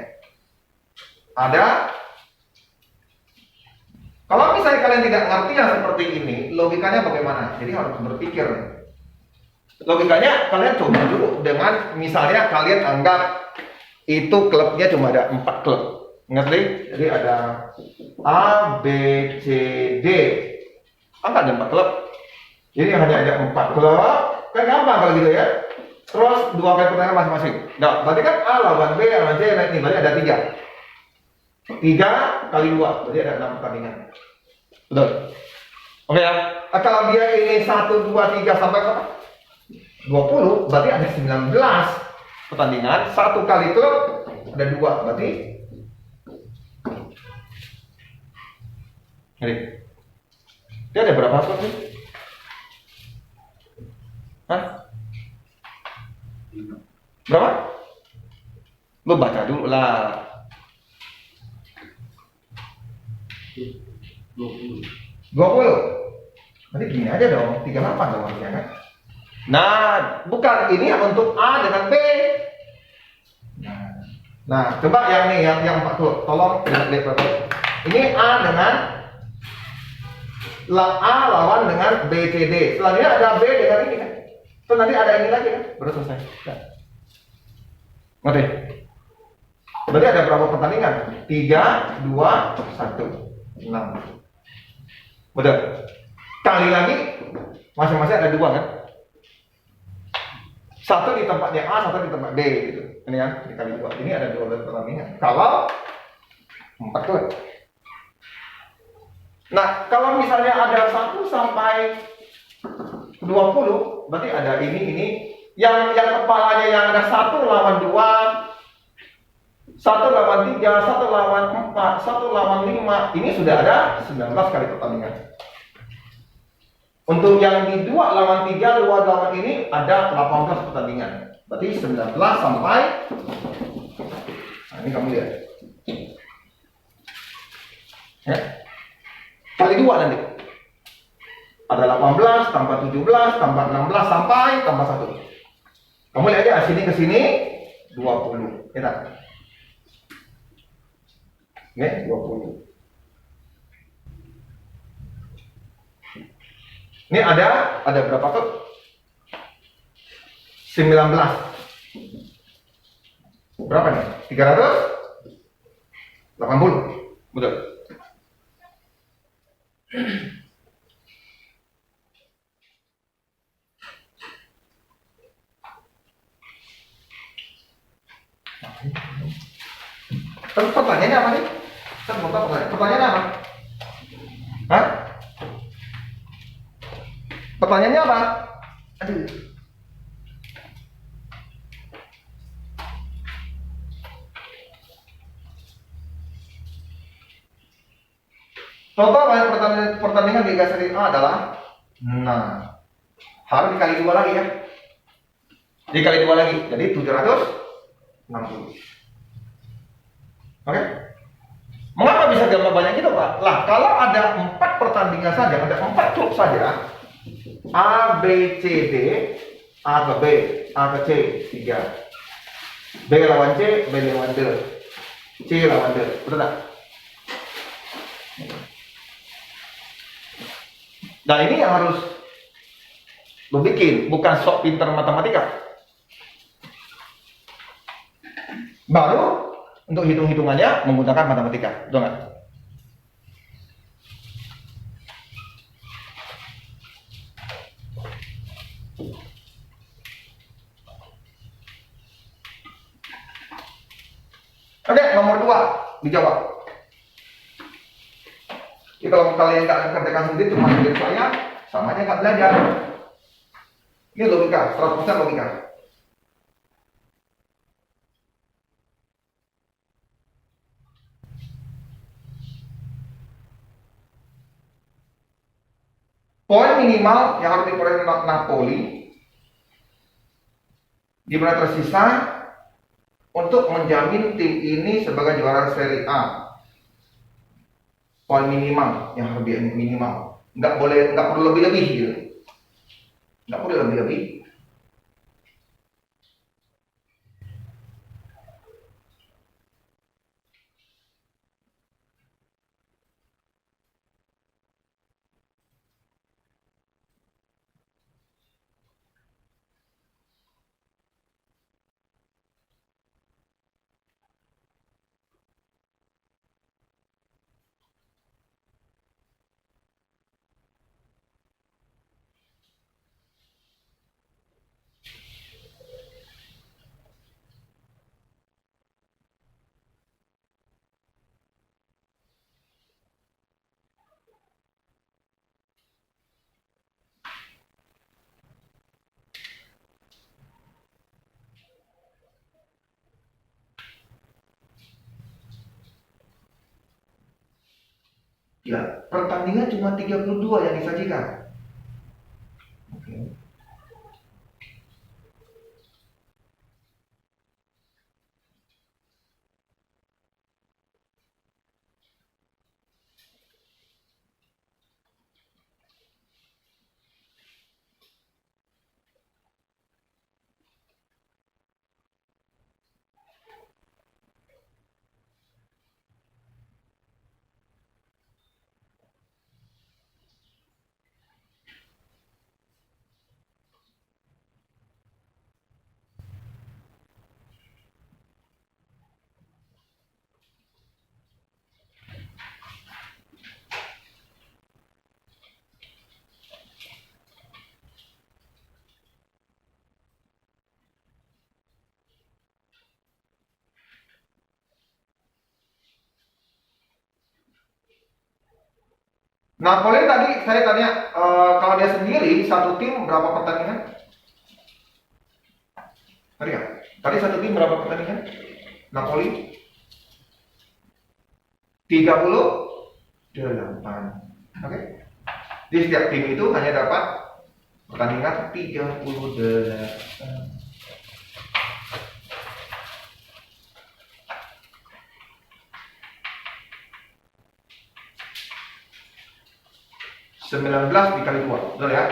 Ada. Kalau misalnya kalian tidak ngerti yang seperti ini, logikanya bagaimana? Jadi harus berpikir. Logikanya kalian coba dulu dengan misalnya kalian anggap itu klubnya cuma ada 4 klub. Ngerti? Jadi ada A, B, C, D. Kan ada 4 klub. Jadi hanya ada 4 klub. Kan gampang kalau gitu ya. Terus 2 kali pertandingan masing-masing. Nah, berarti kan A lawan B lawan C naik nih, berarti ada 3. 3 kali 2, berarti ada 6 pertandingan. Betul? Oke ya. Kalau dia ini 1, 2, 3 sampai berapa? 20, berarti ada 19 pertandingan. 1 kali klub ada 2, berarti jadi dia ada berapa klub sih? Hah? Berapa? Lu baca dulu lah. 20. 20. Berarti gini aja dong, 38 dong harusnya kan? Nah, bukan ini untuk A dengan B. Nah, coba yang nih, yang 40. Tolong lihat berapa. Ini A dengan A lawan dengan B, C, D. Selanjutnya ada B dengan ini kan? Terus nanti ada ini lagi kan? Baru selesai. Nah. Ngerti? Berarti ada berapa pertandingan? 3, 2, 1, 6. Betul. Kali lagi masing-masing ada 2 kan? Satu di tempatnya A, satu di tempat B gitu. Ini kan dikali 2. Ini ada 12 pertandingan. Kalau 4 klub. Nah, kalau misalnya ada 1 sampai 20, berarti ada ini. Yang kepalanya yang ada 1 lawan 2, 1 lawan 3, 1 lawan 4, 1 lawan 5. Ini sudah ada 19 kali pertandingan. Untuk yang di 2 lawan 3, 2 lawan ini ada 18 pertandingan. Berarti 19 sampai, nah ini kamu lihat. Ya. Kali 2 nanti. Ada 18, tambah 17, tambah 16, sampai tambah 1. Kamu lihat aja, sini ke sini 20. Ya tak? Oke, 20. Ini ada berapa tuh? 19. Berapa nih? 380. Betul. Terus pertanyaannya apa nih? Saya belum tahu pertanyaannya apa? Hah? Pertanyaannya apa? Aduh. Total banyak pertandingan Liga Serie A adalah, nah, harus dikali 2 lagi ya. Dikali 2 lagi, jadi 760. Oke? Mengapa bisa gambar banyak itu, Pak? Lah, kalau ada 4 pertandingan saja, ada 4 klub saja, A, B, C, D, A ke B, A ke C, 3. B lawan C, B lawan D, C lawan D. Betul tak? Nah, ini yang harus lo bikin, bukan sok pintar matematika. Baru untuk hitung-hitungannya menggunakan matematika, betul nggak? Oke, nomor 2 dijawab. Jadi kalau kalian nggak kerjakan sendiri cuma sendiri saya, sama aja nggak belajar. Ini logika, 100% logika. Poin minimal yang harus diperoleh Napoli di mana tersisa untuk menjamin tim ini sebagai juara Serie A. Poin minimal yang harus minimal, nggak perlu lebih-lebih gitu, nggak perlu lebih-lebih. Ya, pertandingan cuma 32 yang disajikan. Oke. Napoli tadi saya tanya, kalau dia sendiri satu tim berapa pertandingan? Tadi ya? Tadi satu tim berapa pertandingan? Napoli 38. Oke. Di setiap tim itu hanya dapat pertandingan 38. 19 dikali 2, betul ya?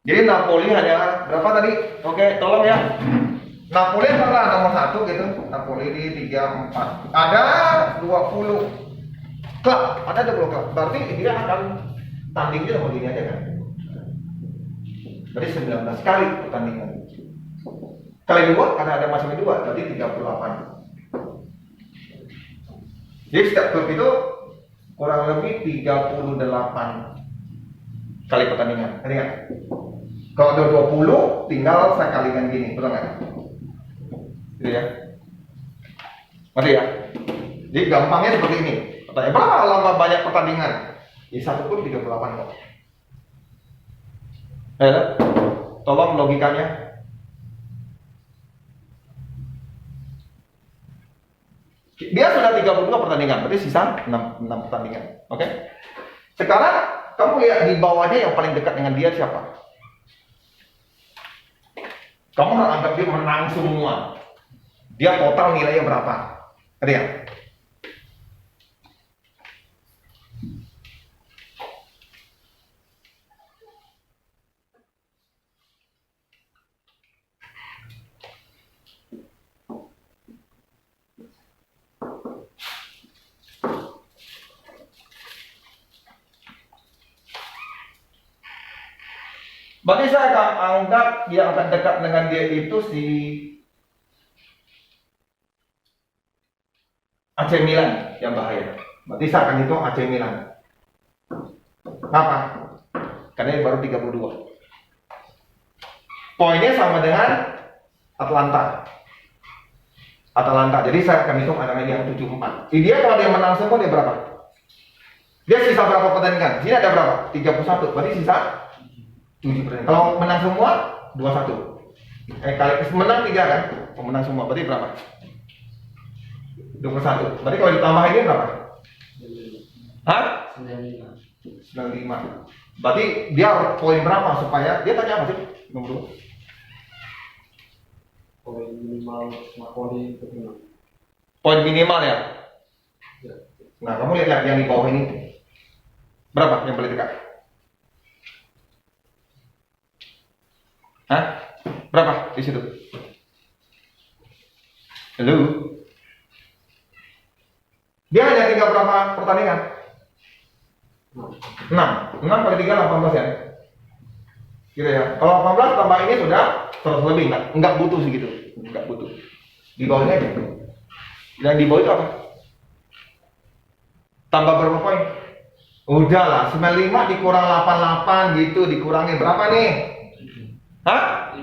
Jadi Napoli hanya berapa tadi? Oke, tolong ya. Napoli adalah nomor 1 gitu. Napoli di 34. Ada 20 klub, ada 20 klub. Berarti dia akan tandingnya sama gini aja kan? Berarti 19 kali pertandingan. Kali 2 karena ada masuk 2, berarti 38. Jadi setiap klub itu kurang lebih 38 kali pertandingan. Ingat? Kalau ada 20, tinggal saya kalikan gini, betul nggak? Gitu ya. Ngerti ya? Jadi gampangnya seperti ini. Pertanyaan, berapa lama banyak pertandingan? Di satu klub 38 kok. Ya, tolong logikanya. Dia sudah 32 pertandingan, berarti sisa 6 pertandingan. Oke? Sekarang kamu lihat di bawahnya yang paling dekat dengan dia siapa? Kamu anggap dia menang semua. Dia total nilainya berapa? Ada ya? Berarti saya akan anggap yang akan dekat dengan dia itu si AC Milan yang bahaya. Berarti saya akan hitung AC Milan. Kenapa? Karena dia baru 32. Poinnya sama dengan Atalanta. Jadi saya akan hitung ada yang 74. Dia kalau dia menang semua dia berapa? Dia sisa berapa pertandingan? Sini ada berapa? 31. Berarti sisa 7 pertandingan. Kalau menang semua 21. Kali menang 3 kan? Kalau menang semua berarti berapa? 21. Berarti kalau ditambah ini berapa? Hah? 95. Berarti dia poin berapa supaya dia tanya apa sih? Nomor 2. Poin minimal Napoli untuk menang. Poin minimal ya. Ya. Nah, kamu lihat yang di bawah ini. Berapa yang paling dekat? Hah? Berapa di situ? Halo? Dia hanya tinggal berapa pertandingan? 6 kali 3 18 ya? Gitu ya. Kalau 18 tambah ini sudah 100 lebih, enggak butuh segitu. Enggak butuh. Di bawahnya aja. Yang di bawah itu apa? Tambah berapa poin? Udahlah, 95 dikurang 88 gitu, dikurangi berapa nih? Hah?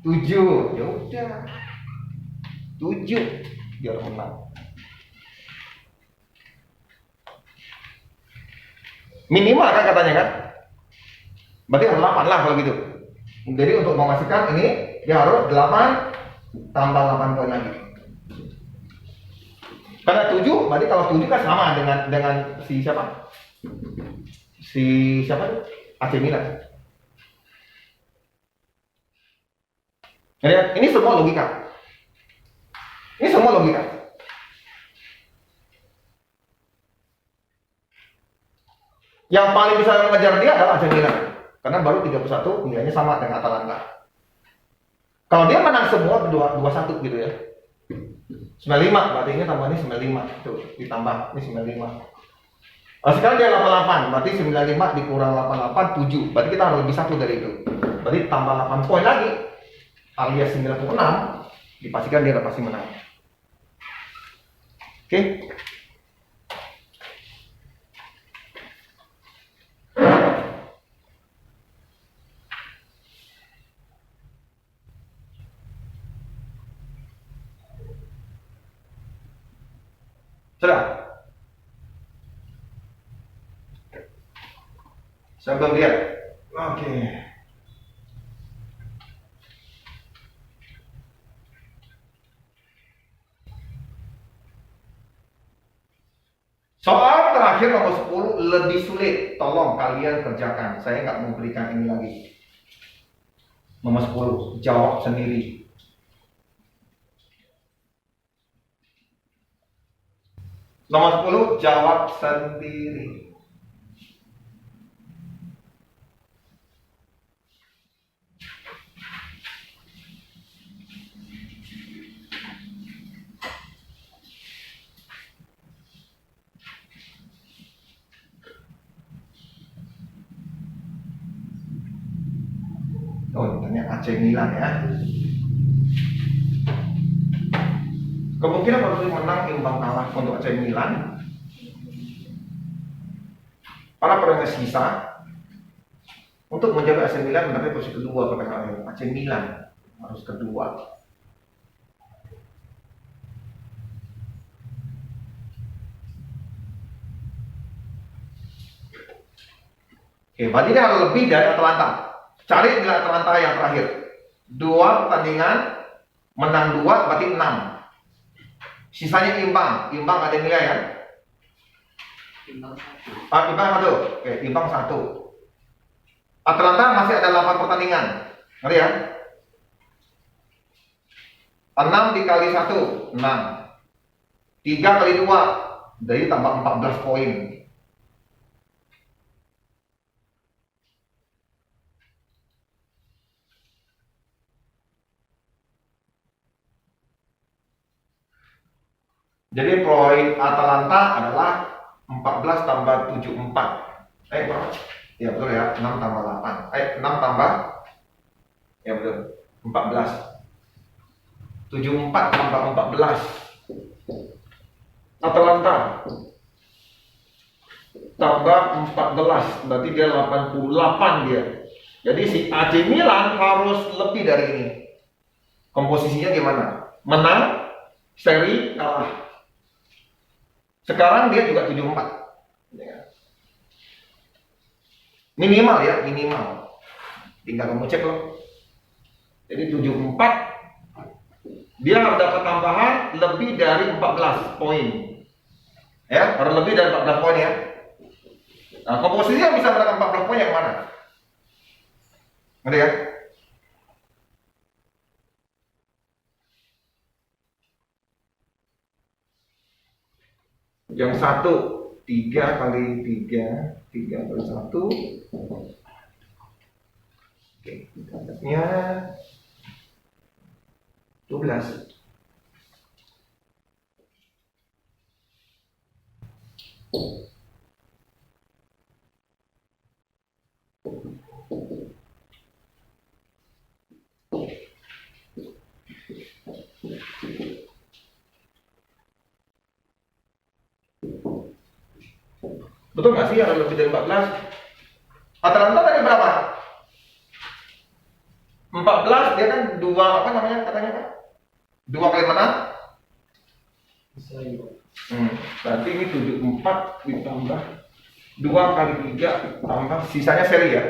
7. Ya udah. 7 biar menang. Minimal kan katanya kan? Berarti harus 8 lah kalau gitu. Jadi untuk memastikan ini dia harus 8 tambah 8 poin lagi. Karena 7, berarti kalau 7 kan sama dengan si siapa? Si siapa tuh? AC Milan. Ya, ini semua logika. Ini semua logika. Yang paling bisa mengejar dia adalah AC Milan. Karena baru 31 nilainya sama dengan Atalanta. Kalau dia menang semua 2-1 gitu ya. 95, berarti ini tambahnya 95. Tuh, ditambah ini 95. Nah, sekarang dia 88, berarti 95 dikurang 88 7. Berarti kita harus lebih 1 dari itu. Berarti tambah 8 poin lagi alias 96, dipastikan dia pasti menang. Oke. Sudah? Saya belum lihat. Oke. Soal terakhir nomor 10 lebih sulit. Tolong kalian kerjakan. Saya nggak mau berikan ini lagi. Nomor 10, jawab sendiri. Nomor 10, jawab sendiri. Oh, ini AC Milan ya. Kemungkinan kalau menang imbang kalah untuk AC Milan. Para pertandingan sisa untuk menjaga AC Milan mendapat posisi kedua pertandingan AC Milan harus kedua. Oke, berarti dia harus lebih dari Atalanta. Cari nilai Atalanta yang terakhir. 2 pertandingan menang 2 berarti 6. Sisanya imbang. Imbang ada nilai kan? Imbang 1. Imbang 1. Oke, imbang 1. Atalanta masih ada 8 pertandingan. Ngerti ya? 6 dikali 1, 6. 3 kali 2, jadi tambah 14 poin. Jadi poin Atalanta adalah 14 tambah 74. Berapa? Ya betul ya, 6 tambah 8. 6 tambah, ya betul, 14. 74 tambah 14. Atalanta tambah 14, berarti dia 88 dia. Jadi si AC Milan harus lebih dari ini. Komposisinya gimana? Menang, seri, kalah. Sekarang dia juga 74. Minimal ya, minimal. Tinggal kamu cek loh. Jadi 74 dia harus dapat tambahan lebih dari 14 poin. Ya, harus lebih dari 14 poin ya. Nah, komposisi yang bisa mendapatkan 14 poin yang mana? Ngerti ya? Yang 1 3 kali 3 3 kali 1. Oke, nya 12. Betul nggak sih yang lebih dari 14? Atalanta tadi berapa? 14 dia kan 2 apa namanya katanya Pak? 2 kali menang? Bisa imbang. Berarti ini 74 ditambah 2 kali 3 tambah sisanya seri ya.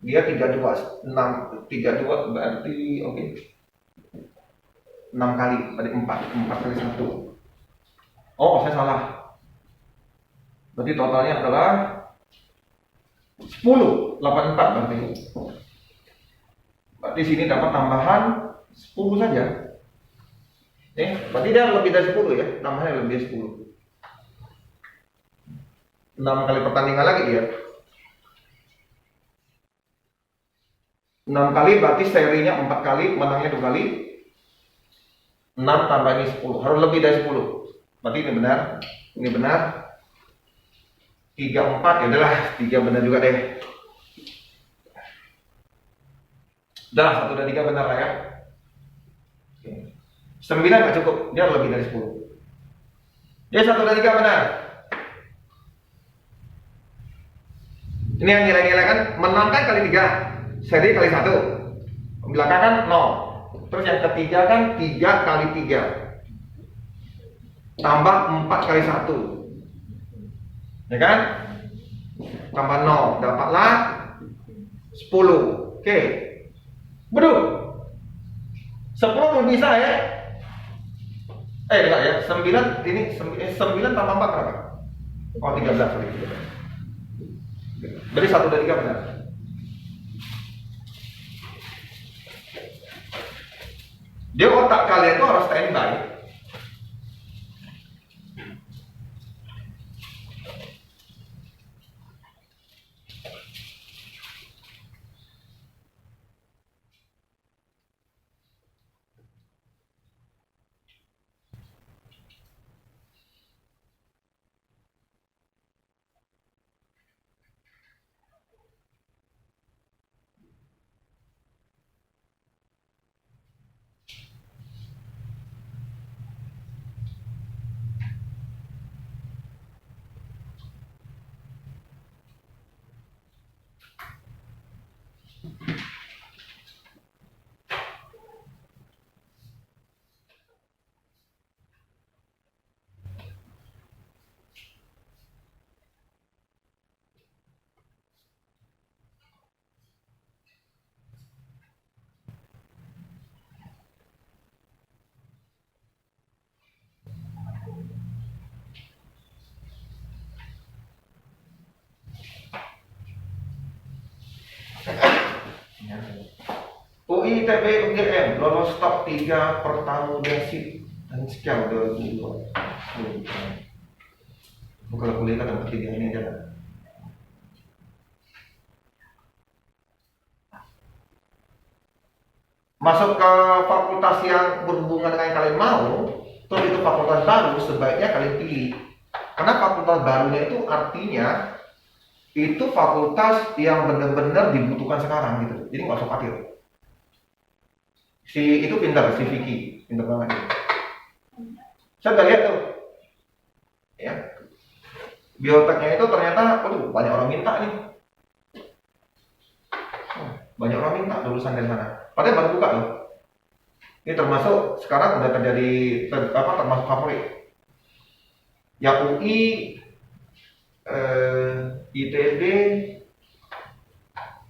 Dia 32 6 32 berarti oke. 6 kali, tadi 4 kali 1. Oh, saya salah. Berarti totalnya adalah 10, 84 berarti. Berarti sini dapat tambahan 10 saja. Berarti dia lebih dari 10 ya, tambahannya lebih dari 10. 6 kali pertandingan lagi dia. 6 kali berarti serinya 4 kali, menangnya 2 kali. 6 tambah ini 10, harus lebih dari 10. Berarti ini benar, ini benar. 3, 4, ya udahlah, 3 benar juga deh. Udah, 1 dan 3 benar lah ya. 9 nggak cukup, dia lebih dari 10. Dia 1 dan 3 benar. Ini yang nilai-nilai kan, menangkan kali 3, seri kali 1, belakang kan 0. Terus yang ketiga kan 3 kali 3 tambah 4 kali 1, ya kan? Tambah 0, dapatlah 10. Oke. Betul. 10 bisa ya? Enggak ya, 9 ini 9 tambah 4 berapa? Oh, 13 sorry. Berarti 1 dan 3 benar. Dia otak kalian itu harus standby. UI, ITB, UGM lolos top 3 pertama sip dan sekian 2022. Kalau kuliah kan nomor 3 ini aja kan. Masuk ke fakultas yang berhubungan dengan yang kalian mau, terus itu fakultas baru, sebaiknya kalian pilih. Karena fakultas barunya itu artinya itu fakultas yang benar-benar dibutuhkan sekarang gitu. Jadi nggak usah khawatir. Si itu pintar, si Vicky pintar banget. Saya udah lihat tuh, ya bioteknya itu ternyata, banyak orang minta nih. Banyak orang minta lulusan dari sana. Padahal baru buka loh. Ini termasuk sekarang udah terjadi termasuk favorit. Yang UI, ITB,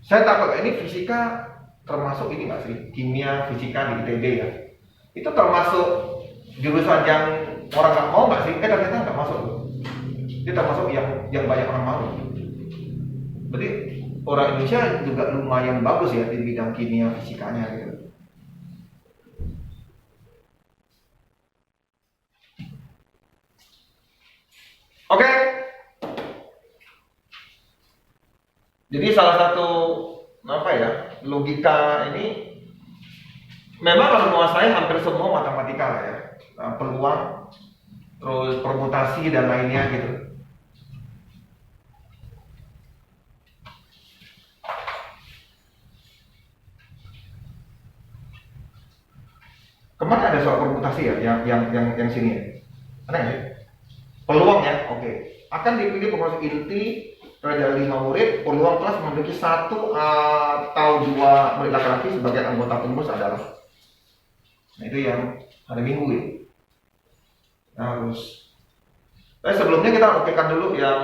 saya takut ini fisika termasuk ini nggak sih, kimia fisika di ITB ya. Itu termasuk jurusan yang orang nggak mau nggak sih? Ternyata nggak masuk. Itu termasuk yang banyak orang mau. Berarti orang Indonesia juga lumayan bagus ya di bidang kimia fisikanya gitu. Oke. Jadi salah satu logika ini memang kalau menguasai hampir semua matematika lah ya. Peluang, terus permutasi dan lainnya gitu. Kemarin ada soal permutasi ya, yang sini ya. Ada nggak sih? Peluang ya, oke. Akan dipilih pengurus inti dari 5 murid, peluang kelas memiliki 1 atau 2 murid laki-laki sebagai anggota pengurus adalah. Nah itu yang hari Minggu ya. Harus. Tapi sebelumnya kita okekan dulu yang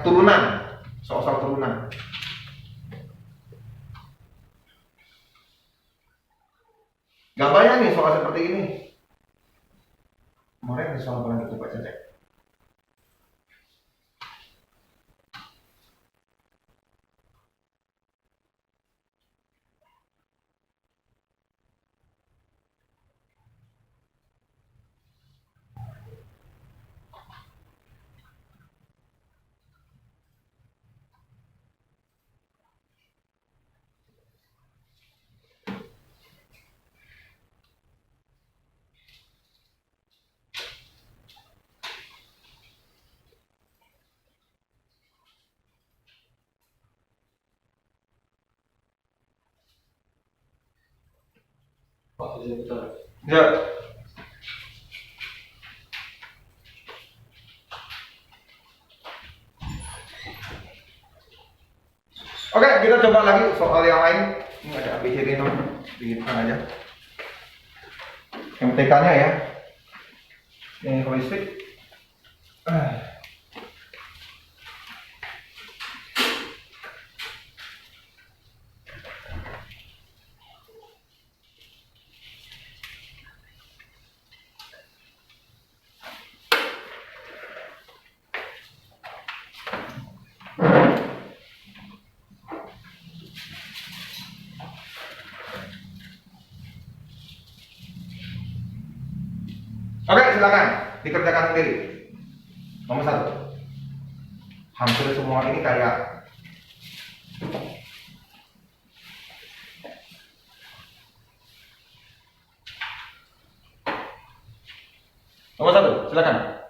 turunan, soal turunan. Gak banyak nih soal seperti ini. Kemarin ada soal apa lagi coba cek. Pak, sudah betul. Ya. Oke, kita coba lagi soal yang lain. Ini ada ABCD dihitungkan aja. MTK-nya ya. Ini holistik. Oke, silakan dikerjakan sendiri. Nomor 1. Hampir semua ini kayak nomor 1, silakan.